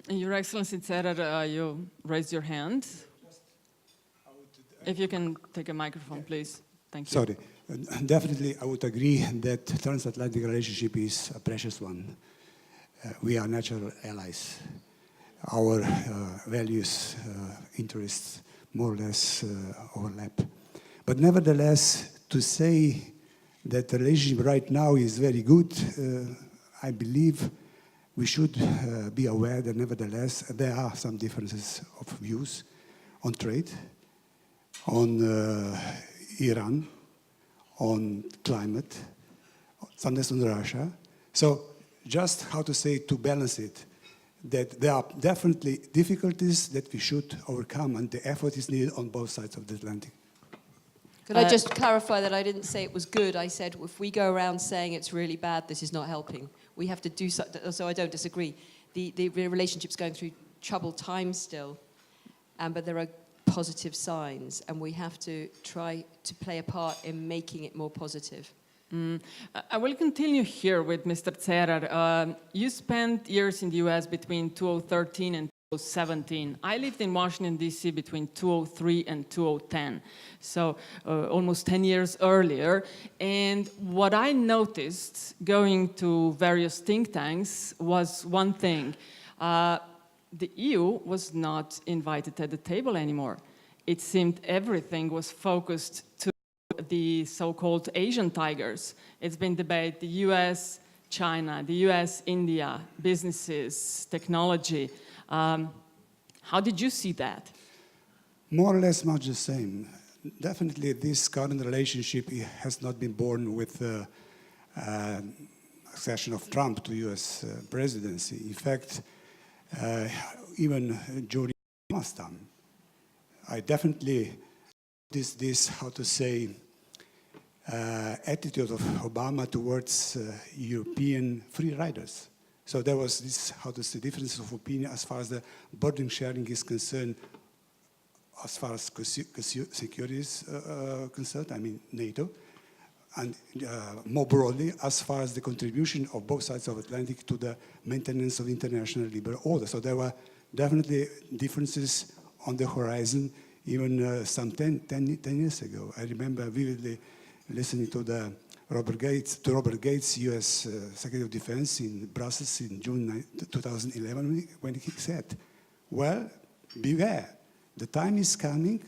Your Excellency Cerar, you raised your hand. If you can take a microphone, please. Thank you. Sorry. Definitely, I would agree that transatlantic relationship is a precious one. We are natural allies. Our values, interests, more or less overlap. But nevertheless, to say that the relationship right now is very good, I believe we should be aware that nevertheless there are some differences of views on trade, on Iran, on climate, sometimes on Russia. So just how to say, to balance it, that there are definitely difficulties that we should overcome, and the effort is needed on both sides of the Atlantic. Could I just clarify that I didn't say it was good? I said if we go around saying it's really bad, this is not helping. We have to do so I don't disagree. The relationship's going through troubled times still, but there are positive signs, and we have to try to play a part in making it more positive. I will continue here with Mr. Cerar. You spent years in the US between 2013 and 2017. I lived in Washington, D.C. between 2003 and 2010, so almost 10 years earlier. And what I noticed going to various think tanks was one thing. The EU was not invited at the table anymore. It seemed everything was focused to the so-called Asian tigers. It's been debated, the US, China, the US, India, businesses, technology. How did you see that? More or less much the same. Definitely this current relationship has not been born with the accession of Trump to US presidency. In fact, even during Obama's time, I definitely this how to say, attitude of Obama towards European free riders. So there was this, how to say, difference of opinion as far as the burden sharing is concerned, as far as security is concerned, I mean NATO, and more broadly, as far as the contribution of both sides of the Atlantic to the maintenance of international liberal order. So there were definitely differences on the horizon, even some 10 years ago. I remember vividly listening to Robert Gates, U.S. Secretary of Defense in Brussels in June 2011, when he said, well, beware, the time is coming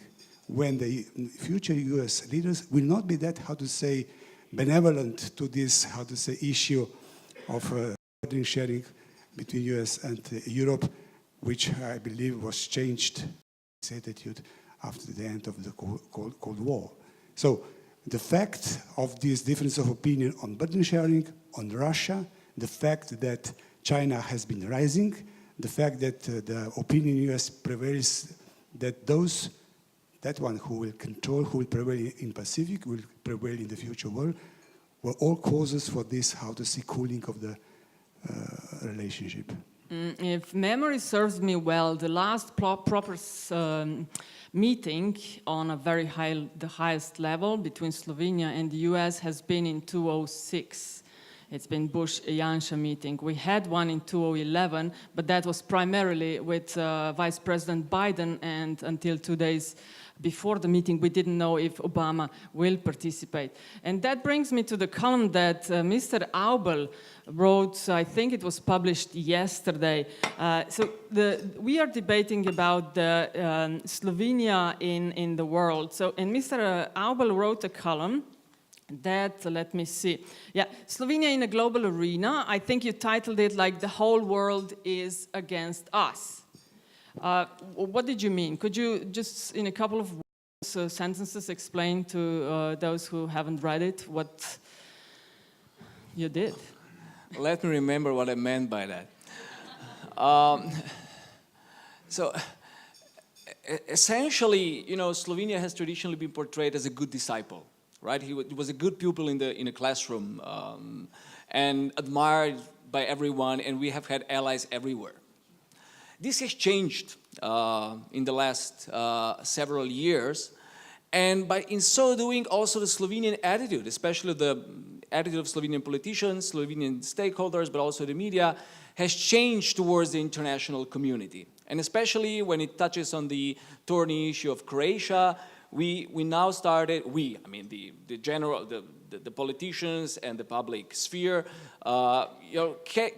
when the future U.S. leaders will not be that, how to say, benevolent to this, how to say, issue of burden sharing between U.S. and Europe, which I believe was changed, this attitude, after the end of the Cold War. So the fact of this difference of opinion on burden sharing, on Russia, the fact that China has been rising, the fact that the opinion in the US prevails that that one who will control, who will prevail in Pacific, will prevail in the future world, were all causes for this, how to say, cooling of the relationship. If memory serves me well, the last proper meeting on the highest level between Slovenia and the US has been in 2006. It's been Bush-Janša meeting. We had one in 2011, but that was primarily with Vice President Biden, and until 2 days before the meeting, we didn't know if Obama will participate. And that brings me to the column that Mr. Aubel wrote. I think it was published yesterday. We are debating about the Slovenia in the world. And Mr. Aubel wrote a column that, let me see. Yeah, Slovenia in a global arena. I think you titled it like "The whole world is against us." What did you mean? Could you just, in a couple of words, sentences, explain to those who haven't read it what you did? Let me remember what I meant by that. Essentially, Slovenia has traditionally been portrayed as a good disciple, right? He was a good pupil in a classroom and admired by everyone, and we have had allies everywhere. This has changed in the last several years, and in so doing, also the Slovenian attitude, especially the attitude of Slovenian politicians, Slovenian stakeholders, but also the media, has changed towards the international community. And especially when it touches on the thorny issue of Croatia, we now started, I mean the general, the politicians and the public sphere,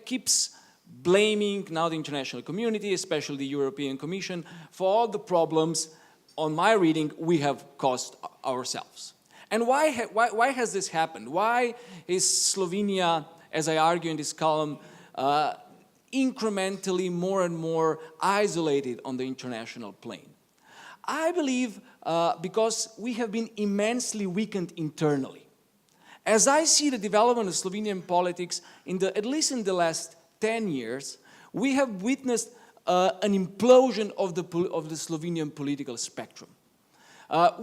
keeps blaming now the international community, especially the European Commission, for all the problems, on my reading, we have caused ourselves. And why has this happened? Why is Slovenia, as I argue in this column, incrementally more and more isolated on the international plane? I believe because we have been immensely weakened internally. As I see the development of Slovenian politics, at least in the last 10 years, we have witnessed an implosion of the Slovenian political spectrum. At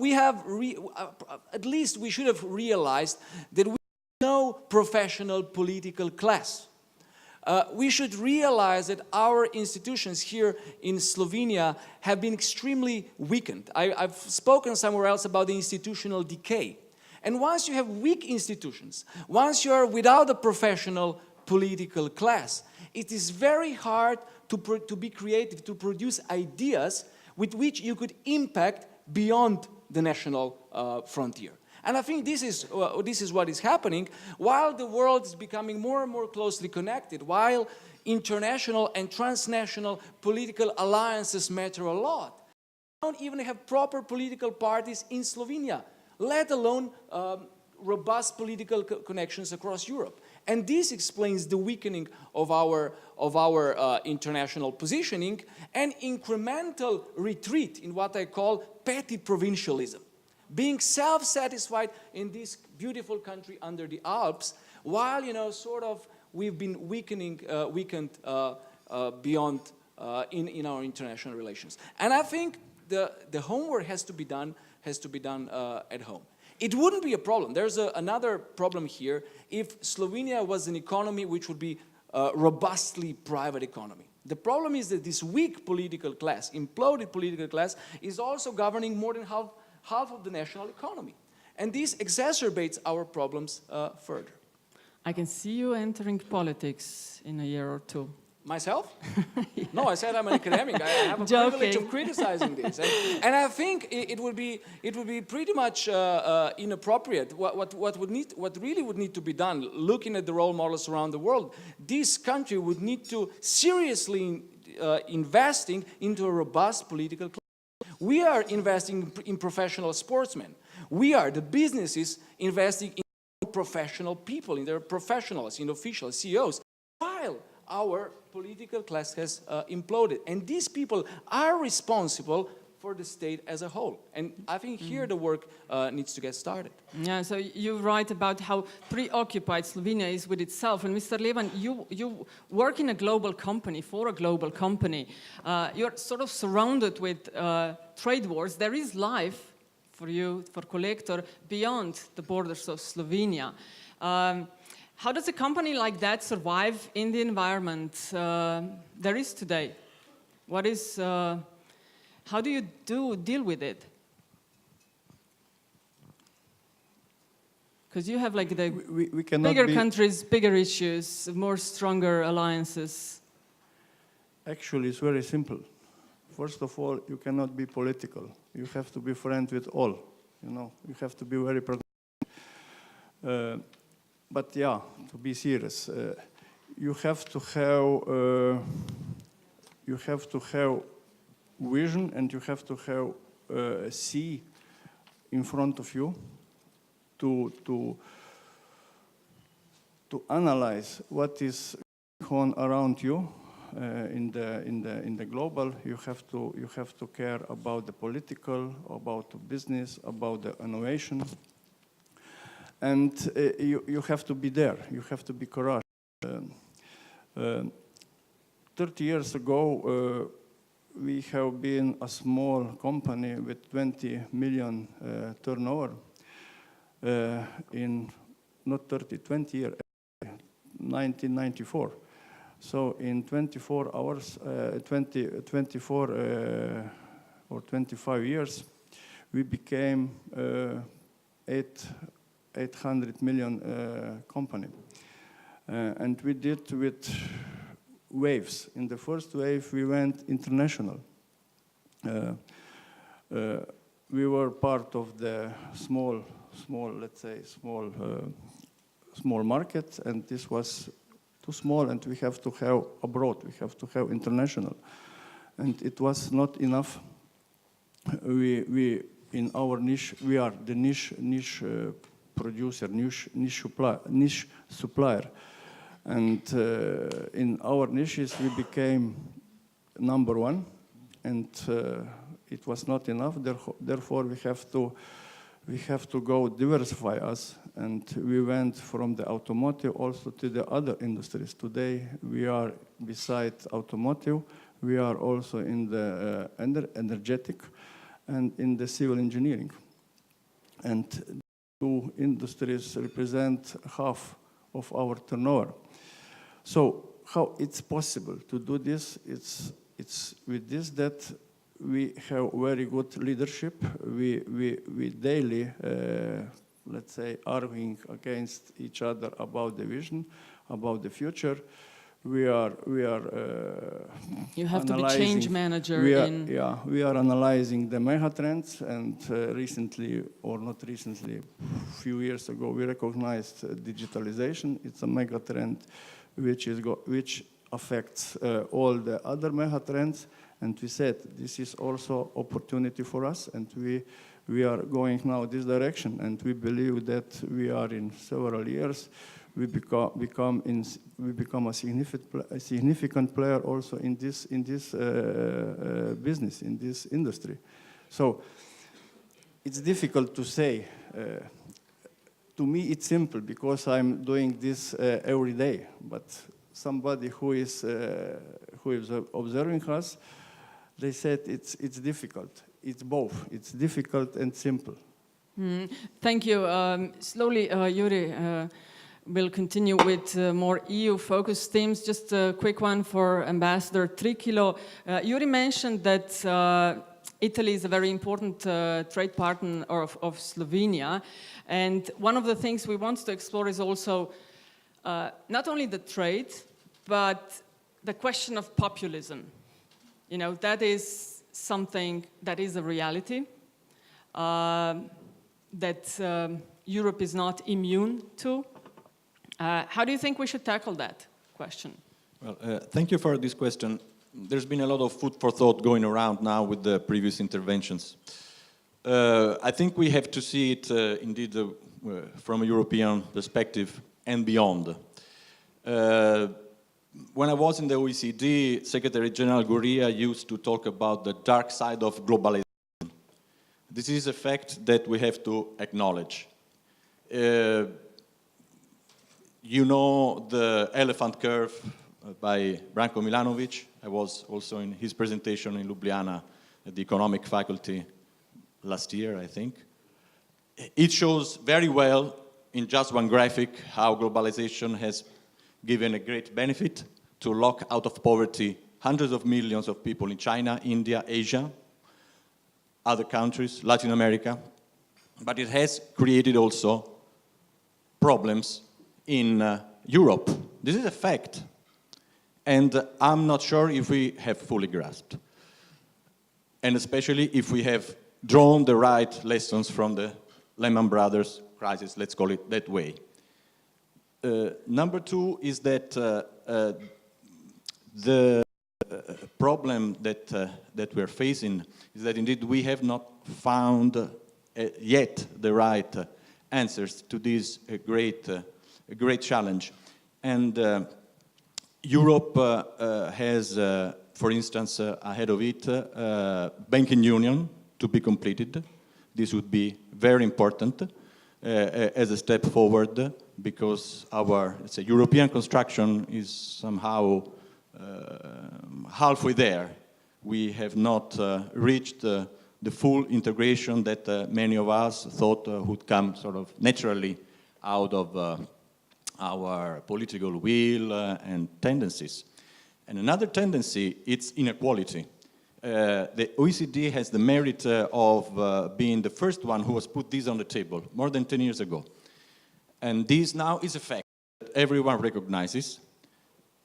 least we should have realized that we have no professional political class. We should realize that our institutions here in Slovenia have been extremely weakened. I've spoken somewhere else about the institutional decay. And once you have weak institutions, once you are without a professional political class, it is very hard to be creative, to produce ideas with which you could impact beyond the national frontier. And I think this is what is happening while the world is becoming more and more closely connected, while international and transnational political alliances matter a lot. We don't even have proper political parties in Slovenia, let alone robust political connections across Europe. And this explains the weakening of our international positioning and incremental retreat in what I call petty provincialism. Being self-satisfied in this beautiful country under the Alps, while, we've been weakened beyond in our international relations. And I think the homework has to be done at home. It wouldn't be a problem. There's another problem here if Slovenia was an economy which would be a robustly private economy. The problem is that this weak political class, imploded political class, is also governing more than half of the national economy. And this exacerbates our problems further. I can see you entering politics in a year or two. Myself? Yeah. No, I said I'm an academic. I have a privilege of criticizing this, and I think it would be pretty much inappropriate. What really would need to be done, looking at the role models around the world, this country would need to seriously investing into a robust political class. We are investing in professional sportsmen. We are the businesses investing in professional people, in their professionals, in officials, CEOs, while our political class has imploded. And these people are responsible for the state as a whole. And I think here the work needs to get started. Yeah, so you write about how preoccupied Slovenia is with itself. And Mr. Levan, you work in a global company, for a global company. You're sort of surrounded with trade wars. There is life for you, for Collector, beyond the borders of Slovenia. How does a company like that survive in the environment there is today? How do you deal with it? Because you have like the bigger countries, bigger issues, more stronger alliances. Actually, it's very simple. First of all, you cannot be political. You have to be friend with all. You have to be very pragmatic. But yeah, to be serious, you have to have vision, and you have to have see in front of you to analyze what is going on around you in the global. You have to care about the political, about the business, about the innovation. And you have to be there. You have to be courageous. 30 years ago, we have been a small company with 20 million turnover. In not 30, 20 years, 1994. So in 24 hours, 24 or 25 years, we became 800 million company. And we did with waves. In the first wave, we went international. we were part of the small, let's say, small market, and this was too small, and we have to have abroad, we have to have international. And it was not enough. We in our niche, we are the niche producer, niche supplier. And in our niches, we became #1, and it was not enough. Therefore, we have to go diversify us, and we went from the automotive also to the other industries. Today, we are beside automotive. We are also in the energetic and in the civil engineering. And two industries represent half of our turnover. So how it's possible to do this? It's with this that we have very good leadership. We daily, let's say, arguing against each other about the vision, about the future. We are. You have to be change manager. We are analyzing the mega trends, and recently, or not recently, a few years ago, we recognized digitalization. It's a mega trend, which affects all the other mega trends. And we said this is also opportunity for us, and we are going now this direction. And we believe that we are in several years. We become a significant player also in this business, in this industry. So it's difficult to say. To me, it's simple because I'm doing this every day. But somebody who is observing us, they said it's difficult. It's both. It's difficult and simple. Thank you. Slowly, Yuri. We'll continue with more EU-focused themes. Just a quick one for Ambassador Trikilo. Yuri mentioned that Italy is a very important trade partner of Slovenia. And one of the things we want to explore is also not only the trade, but the question of populism. You know, that is something that is a reality, that Europe is not immune to. How do you think we should tackle that question? Well, thank you for this question. There's been a lot of food for thought going around now with the previous interventions. I think we have to see it indeed from a European perspective and beyond. When I was in the OECD, Secretary General Gurria used to talk about the dark side of globalization. This is a fact that we have to acknowledge. You know the elephant curve by Branko Milanovic. I was also in his presentation in Ljubljana at the economic faculty last year, I think. It shows very well in just one graphic how globalization has given a great benefit to lock out of poverty hundreds of millions of people in China, India, Asia, other countries, Latin America. But it has created also problems in Europe. This is a fact. And I'm not sure if we have fully grasped. And especially if we have drawn the right lessons from the Lehman Brothers crisis, let's call it that way. Number two is that the problem that we're facing is that indeed we have not found yet the right answers to this great challenge. And Europe has, for instance, ahead of it, banking union to be completed. This would be very important as a step forward because our, let's say, European construction is somehow halfway there. We have not reached the full integration that many of us thought would come sort of naturally out of our political will and tendencies. And another tendency, it's inequality. The OECD has the merit of being the first one who has put this on the table more than 10 years ago. And this now is a fact that everyone recognizes.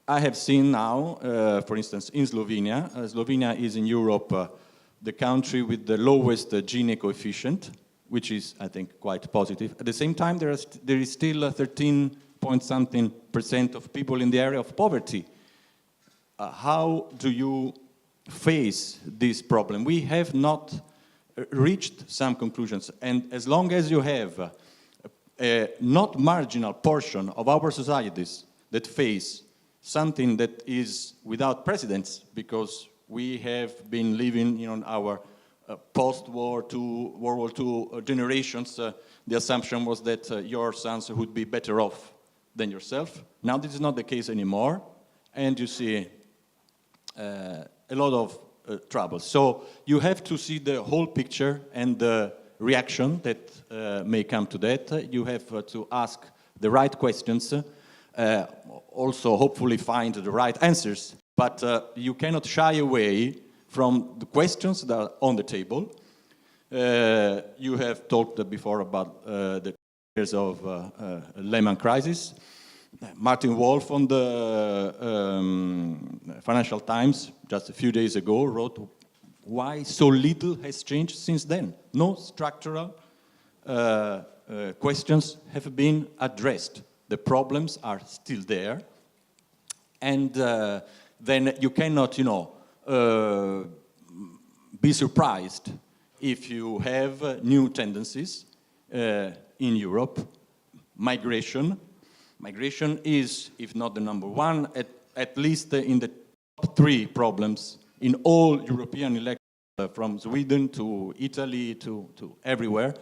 I have seen now, for instance, in Slovenia, Slovenia is in Europe the country with the lowest Gini coefficient, which is, I think, quite positive. At the same time, there is still 13-point-something% of people in the area of poverty. How do you face this problem? We have not reached some conclusions, and as long as you have a not marginal portion of our societies that face something that is without precedents, because we have been living in our post-War II, World War II generations, the assumption was that your sons would be better off than yourself. Now this is not the case anymore, and you see a lot of trouble. So you have to see the whole picture and the reaction that may come to that. You have to ask the right questions, also hopefully find the right answers, but you cannot shy away from the questions that are on the table. You have talked before about the years of Lehman crisis. Martin Wolf on the Financial Times just a few days ago wrote why so little has changed since then. No structural questions have been addressed. The problems are still there, and then you cannot, be surprised if you have new tendencies in Europe. Migration is, if not the number one, at least in the top 3 problems in all European elections, from Sweden to Italy to everywhere.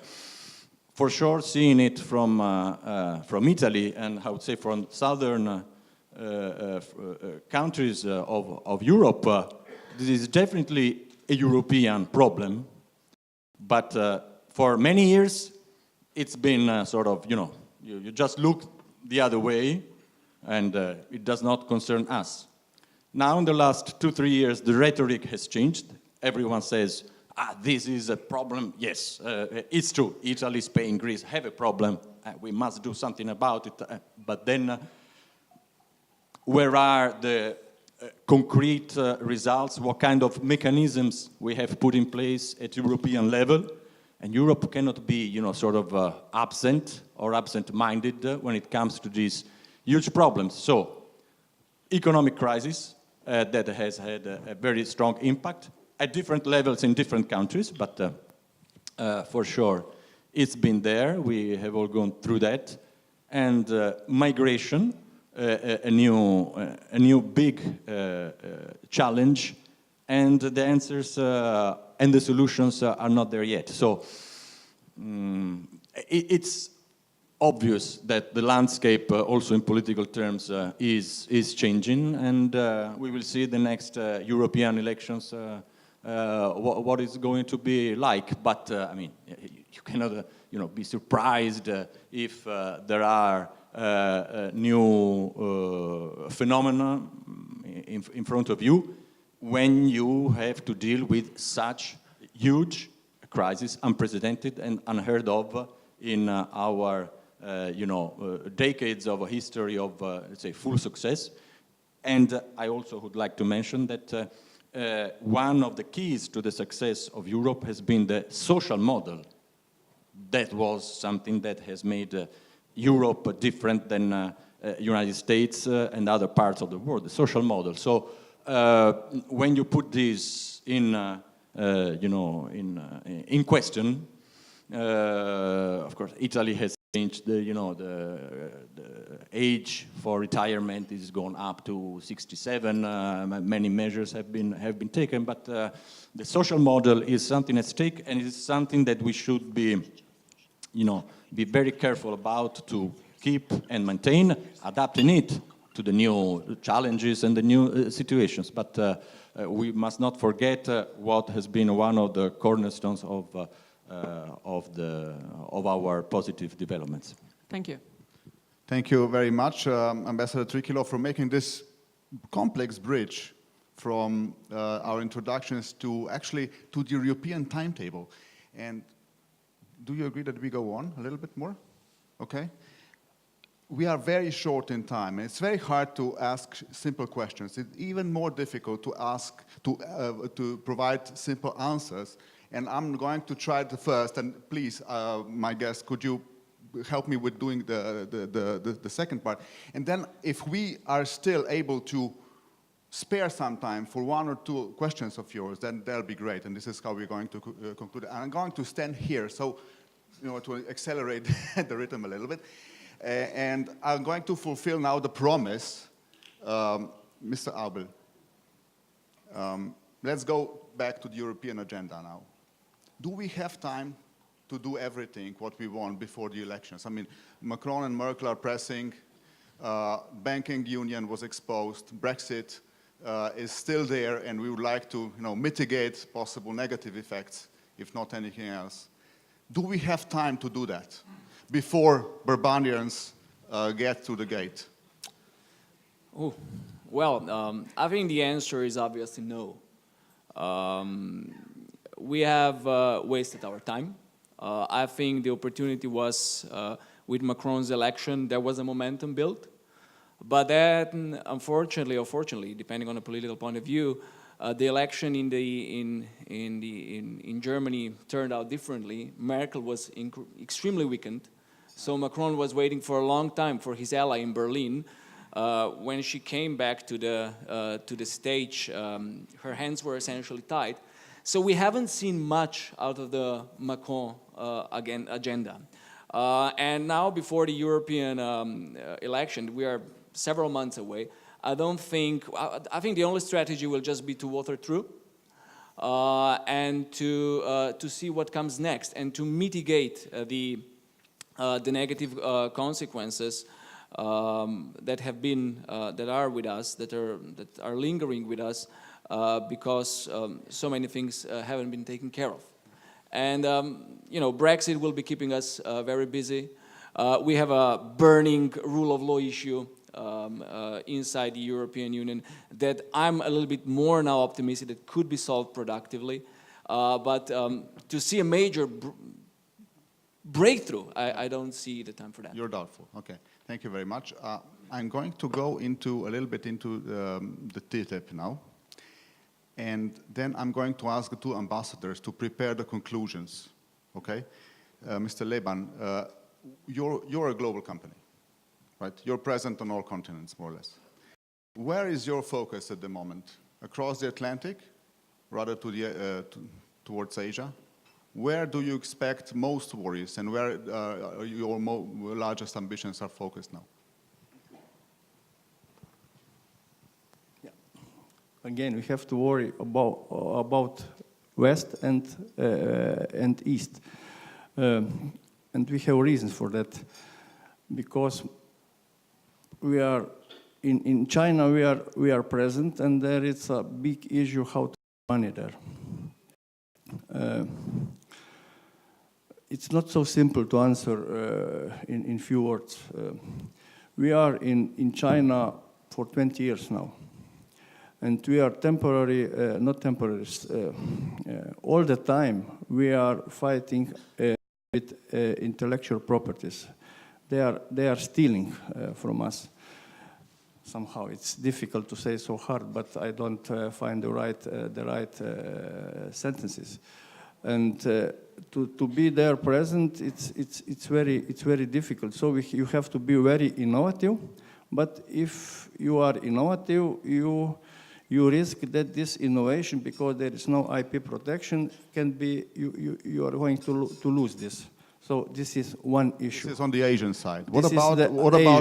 For sure, seeing it from Italy and I would say from southern countries of Europe, this is definitely a European problem. But for many years, it's been sort of, you just look the other way, and it does not concern us. Now, in the last 2-3 years, the rhetoric has changed. Everyone says, this is a problem. Yes, it's true. Italy, Spain, Greece have a problem. We must do something about it. But then, where are the concrete results? What kind of mechanisms we have put in place at European level? And Europe cannot be, sort of absent or absent-minded when it comes to these huge problems. So, economic crisis that has had a very strong impact at different levels in different countries, but for sure it's been there. We have all gone through that. And migration, a new big challenge, and the answers and the solutions are not there yet. So it's obvious that the landscape, also in political terms, is changing, and we will see the next European elections what it's going to be like. But I mean, you cannot, be surprised if there are new phenomena in front of you when you have to deal with such huge crisis, unprecedented and unheard of in our decades of a history of, let's say, full success. And I also would like to mention that one of the keys to the success of Europe has been the social model. That was something that has made Europe different than United States and other parts of the world, the social model. So when you put this in question, of course, Italy has changed the age for retirement is gone up to 67. Many measures have been taken, but the social model is something at stake, and it is something that we should be very careful about to keep and maintain, adapting it to the new challenges and the new situations. But we must not forget what has been one of the cornerstones of our positive developments. Thank you. Thank you very much, Ambassador Trikilo, for making this complex bridge from our introductions to the European timetable. And do you agree that we go on a little bit more? Okay. we are very short in time. It's very hard to ask simple questions. It's even more difficult to ask, to provide simple answers. And I'm going to try the first, and please, my guest, could you help me with doing the second part? And then if we are still able to spare some time for one or two questions of yours, then that'll be great. And this is how we're going to conclude. And I'm going to stand here, so to accelerate the rhythm a little bit. And I'm going to fulfill now the promise, Mr. Abel. Let's go back to the European agenda now. Do we have time to do everything what we want before the elections? I mean, Macron and Merkel are pressing, banking union was exposed, Brexit is still there, and we would like to mitigate possible negative effects, if not anything else. Do we have time to do that before barbarians get to the gate? Oh, well, I think the answer is obviously no. We have wasted our time. I think the opportunity was with Macron's election, there was a momentum built. But then, unfortunately or fortunately, depending on the political point of view, the election in Germany turned out differently. Merkel was extremely weakened. So Macron was waiting for a long time for his ally in Berlin. When she came back to the stage, her hands were essentially tied. So we haven't seen much out of the Macron agenda. And now, before the European election, we are several months away. I think the only strategy will just be to water through and to see what comes next and to mitigate the negative consequences that are with us, that are lingering with us, because so many things haven't been taken care of. And Brexit will be keeping us very busy. We have a burning rule of law issue inside the European Union that I'm a little bit more now optimistic that could be solved productively. But to see a major breakthrough, I don't see the time for that. You're doubtful. Okay, thank you very much. I'm going to go a little bit into the TTIP now. And then I'm going to ask the two ambassadors to prepare the conclusions, okay? Mr. Leban, you're a global company, right? You're present on all continents, more or less. Where is your focus at the moment? Across the Atlantic, rather towards Asia? Where do you expect most worries, and where your largest ambitions are focused now? Again, we have to worry about West and East. And we have reasons for that, because we are in China. We are present, and there is a big issue how to manage there. It's not so simple to answer in few words. We are in China for 20 years now, and we are not temporary. All the time we are fighting with intellectual properties. They are stealing from us. Somehow it's difficult to say so hard, but I don't find the right sentences. And to be there present, it's very difficult. So you have to be very innovative. But if you are innovative, you risk that this innovation, because there is no IP protection, can be you are going to lose this. So this is one issue. This is on the Asian side. What about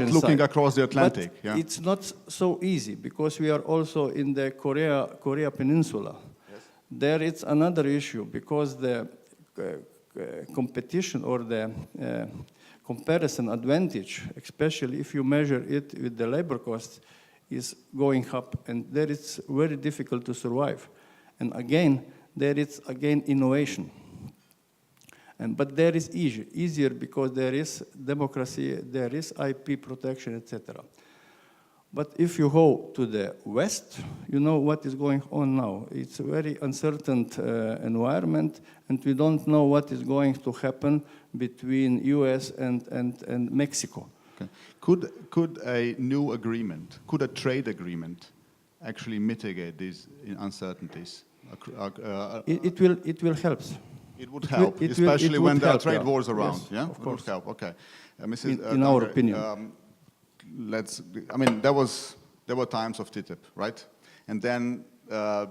looking across the Atlantic? Yeah? It's not so easy, because we are also in the Korea Peninsula. Yes. There it's another issue, because the competition or the comparison advantage, especially if you measure it with the labor costs, is going up, and there it's very difficult to survive. And again, there is innovation. But there is easier because there is democracy, there is IP protection, etc. But if you go to the West, you know what is going on now. It's a very uncertain environment, and we don't know what is going to happen between US and Mexico. Okay. Could a new agreement, could a trade agreement actually mitigate these uncertainties? It will help. It would help, especially when there are trade wars around. Yes, yeah, of course. It would help. Okay, In our opinion. There were times of TTIP, right? And then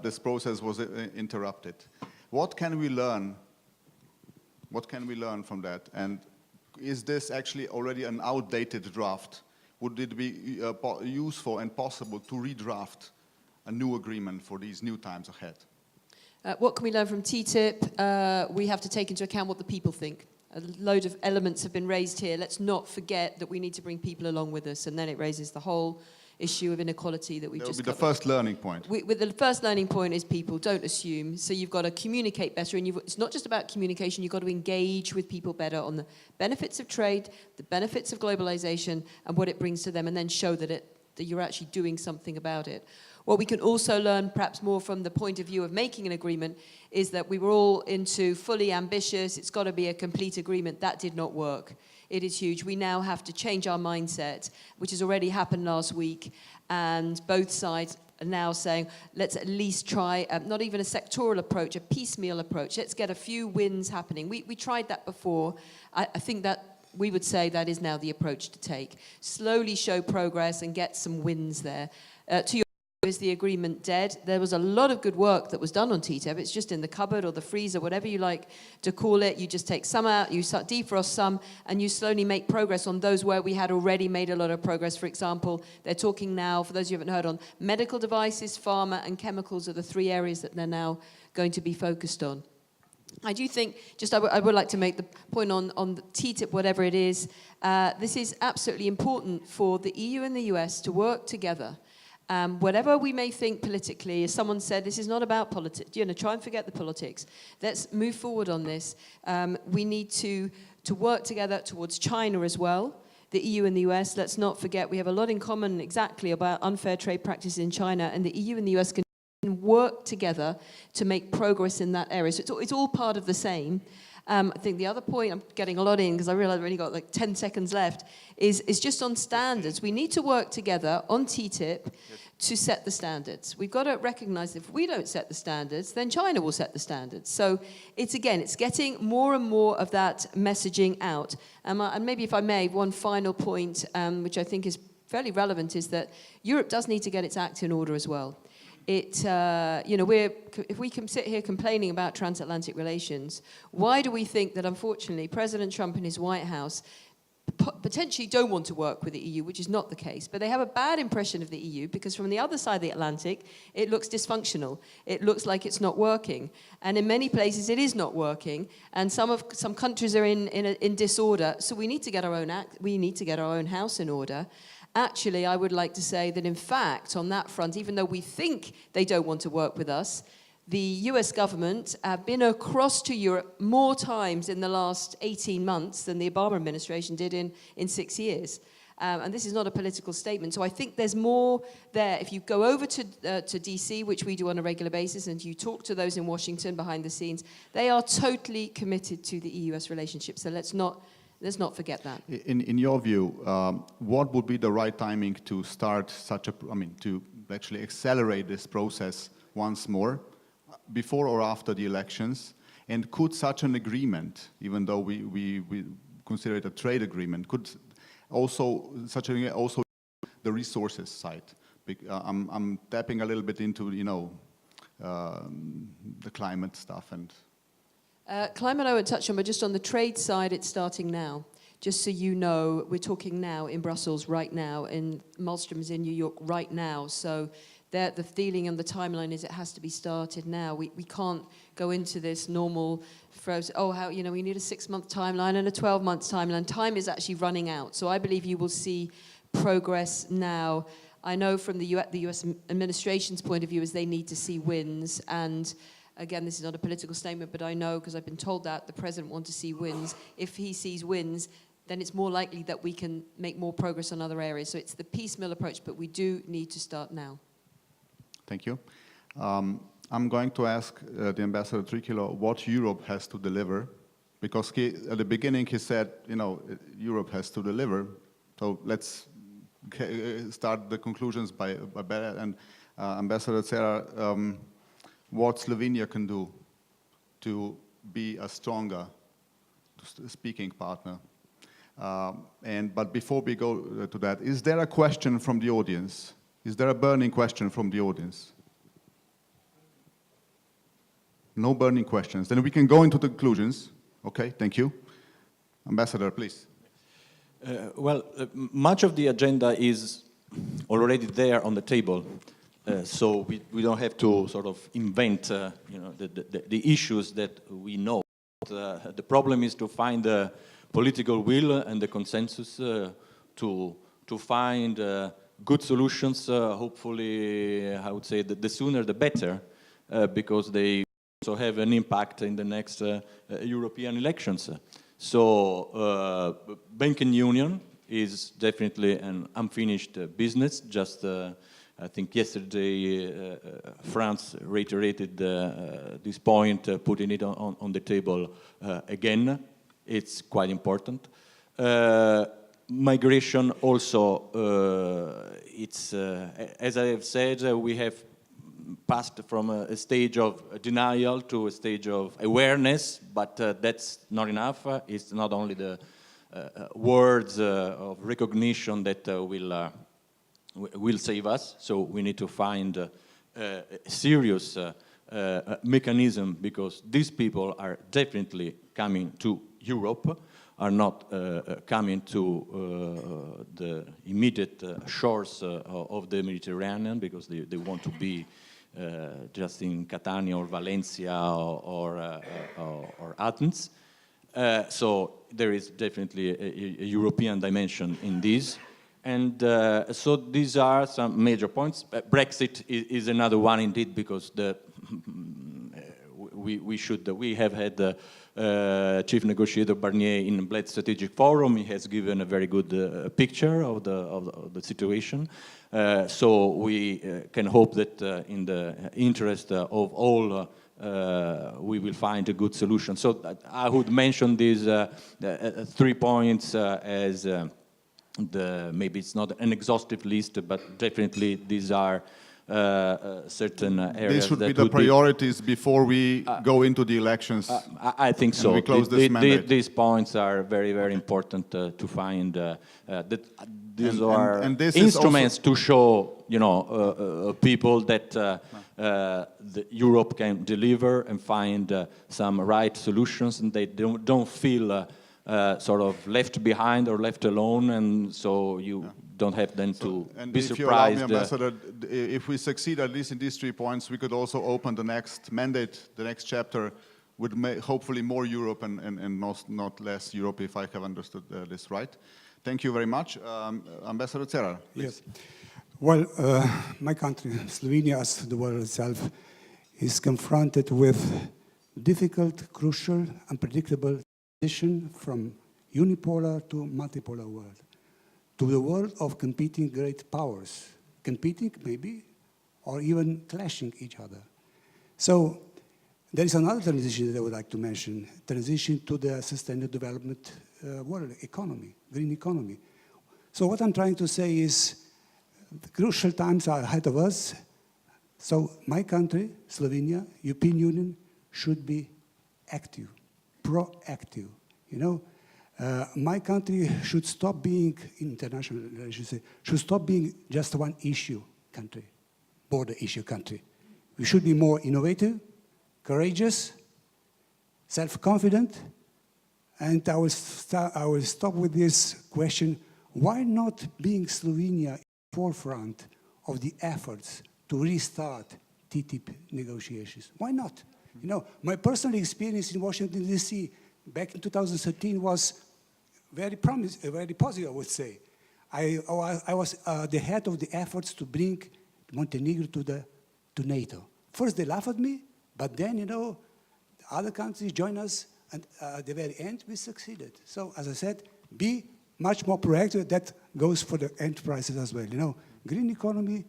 this process was interrupted. What can we learn? What can we learn from that? And is this actually already an outdated draft? Would it be useful and possible to redraft a new agreement for these new times ahead? What can we learn from TTIP? We have to take into account what the people think. A load of elements have been raised here. Let's not forget that we need to bring people along with us, and then it raises the whole issue of inequality that we just covered. That would be the first learning point. The first learning point is people, don't assume. So you've got to communicate better, and it's not just about communication, you've got to engage with people better on the benefits of trade, the benefits of globalization, and what it brings to them, and then show that you're actually doing something about it. What we can also learn, perhaps more from the point of view of making an agreement, is that we were all into fully ambitious, it's got to be a complete agreement. That did not work. It is huge. We now have to change our mindset, which has already happened last week, and both sides are now saying, let's at least try, not even a sectoral approach, a piecemeal approach. Let's get a few wins happening. We tried that before. I think that we would say that is now the approach to take. Slowly show progress and get some wins there. To your is the agreement dead? There was a lot of good work that was done on TTIP. It's just in the cupboard or the freezer, whatever you like to call it. You just take some out, you defrost some, and you slowly make progress on those where we had already made a lot of progress. For example, they're talking now, for those of you who haven't heard, on medical devices, pharma, and chemicals are the three areas that they're now going to be focused on. I do think, I would like to make the point on the TTIP, whatever it is, this is absolutely important for the EU and the US to work together. Whatever we may think politically, as someone said, this is not about politics. Try and forget the politics. Let's move forward on this. We need to work together towards China as well. The EU and the US, let's not forget, we have a lot in common exactly about unfair trade practices in China, and the EU and the US can work together to make progress in that area. So it's all part of the same. I think the other point, I'm getting a lot in because I realize I've only got like 10 seconds left, is just on standards. We need to work together on TTIP to set the standards. We've got to recognize that if we don't set the standards, then China will set the standards. So it's getting more and more of that messaging out. And maybe if I may, one final point, which I think is fairly relevant, is that Europe does need to get its act in order as well. If we can sit here complaining about transatlantic relations, why do we think that, unfortunately, President Trump and his White House potentially don't want to work with the EU, which is not the case, but they have a bad impression of the EU because from the other side of the Atlantic, it looks dysfunctional. It looks like it's not working. And in many places, it is not working. And some countries are in disorder. So we need to get our own act. We need to get our own house in order. Actually, I would like to say that, in fact, on that front, even though we think they don't want to work with us, the US government have been across to Europe more times in the last 18 months than the Obama administration did in 6 years. And this is not a political statement. So I think there's more there. If you go over to DC, which we do on a regular basis, and you talk to those in Washington behind the scenes, they are totally committed to the EU-US relationship. So let's not forget that. In your view, what would be the right timing to start to actually accelerate this process once more, before or after the elections? And could such an agreement, even though we consider it a trade agreement, could such an agreement also the resources side? I'm tapping a little bit into the climate stuff and. Climate I won't touch on, but just on the trade side, it's starting now. Just so you know, we're talking now in Brussels right now, and Malmström's in New York right now. So the feeling and the timeline is it has to be started now. We can't go into this normal frozen, we need a 6-month timeline and a 12-month timeline. Time is actually running out. So I believe you will see progress now. I know from the US administration's point of view is they need to see wins, and again, this is not a political statement, but I know, because I've been told that, the president wants to see wins. If he sees wins, then it's more likely that we can make more progress on other areas. So it's the piecemeal approach, but we do need to start now. Thank you. I'm going to ask the Ambassador Trikilo what Europe has to deliver, because at the beginning he said, Europe has to deliver So let's start the conclusions by Bell and Ambassador Krka, what Slovenia can do to be a stronger speaking partner. But before we go to that, is there a question from the audience? Is there a burning question from the audience? No burning questions. Then we can go into the conclusions. Okay, thank you. Ambassador, please. Much of the agenda is already there on the table, so we don't have to sort of invent, the issues that we know. The problem is to find the political will and the consensus to find good solutions. Hopefully, I would say that the sooner the better, because they also have an impact in the next European elections. So banking union is definitely an unfinished business. Just I think yesterday France reiterated this point, putting it on the table again. It's quite important. Migration also, it's, as I have said, we have passed from a stage of denial to a stage of awareness, but that's not enough. It's not only the words of recognition that will save us, so we need to find a serious mechanism, because these people are definitely coming to Europe, are not coming to the immediate shores of the Mediterranean, because they want to be just in Catania or Valencia or Athens. So there is definitely a European dimension in this. And so these are some major points. Brexit is another one indeed, because we have had the chief negotiator Barnier in Bled Strategic Forum. He has given a very good picture of the situation. So we can hope that in the interest of all, we will find a good solution. So I would mention these 3 points as maybe it's not an exhaustive list, but definitely these are certain areas. These should be the priorities before we go into the elections. I think so. We close this mandate. These points are very, very important to find. That these are instruments to show, people that Europe can deliver and find some right solutions, and they don't feel sort of left behind or left alone, and so you don't have then to be surprised. If you allow me, Ambassador, if we succeed at least in these 3 points, we could also open the next mandate, the next chapter, with hopefully more Europe and not less Europe, if I have understood this right. Thank you very much. Ambassador Krka, please. Yes. Well, my country, Slovenia, as the world itself, is confronted with difficult, crucial, unpredictable transition from unipolar to multipolar world, to the world of competing great powers, competing maybe, or even clashing each other. So there is another transition that I would like to mention, transition to the sustainable development world economy, green economy. So what I'm trying to say is the crucial times are ahead of us. So my country, Slovenia, European Union, should be active, proactive, my country should stop being, in international relations, should stop being just one issue country, border issue country. We should be more innovative, courageous, self-confident, and I will stop with this question, why not being Slovenia in the forefront of the efforts to restart TTIP negotiations? Why not? My personal experience in Washington, D.C. back in 2013 was very positive, I would say. I was the head of the efforts to bring Montenegro to NATO. First they laughed at me, but then, other countries joined us, and at the very end we succeeded. So, as I said, be much more proactive. That goes for the enterprises as well. Green economy,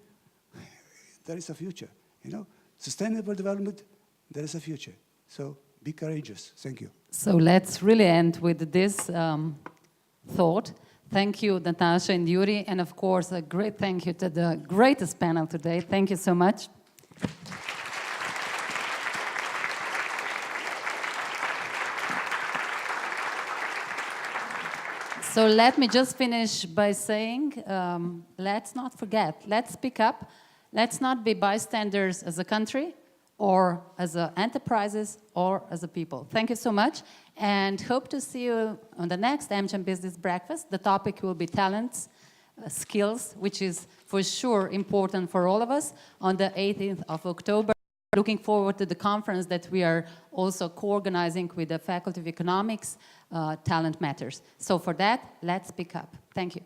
there is a future. Sustainable development, there is a future. So be courageous. Thank you. So let's really end with this thought. Thank you, Natasha and Yuri, and of course, a great thank you to the greatest panel today. Thank you so much. So let me just finish by saying, let's not forget, let's speak up, let's not be bystanders as a country, or as enterprises, or as a people. Thank you so much, and hope to see you on the next AmCham Business Breakfast. The topic will be talents, skills, which is for sure important for all of us, on the 18th of October. Looking forward to the conference that we are also co-organizing with the Faculty of Economics, Talent Matters. So for that, let's speak up. Thank you.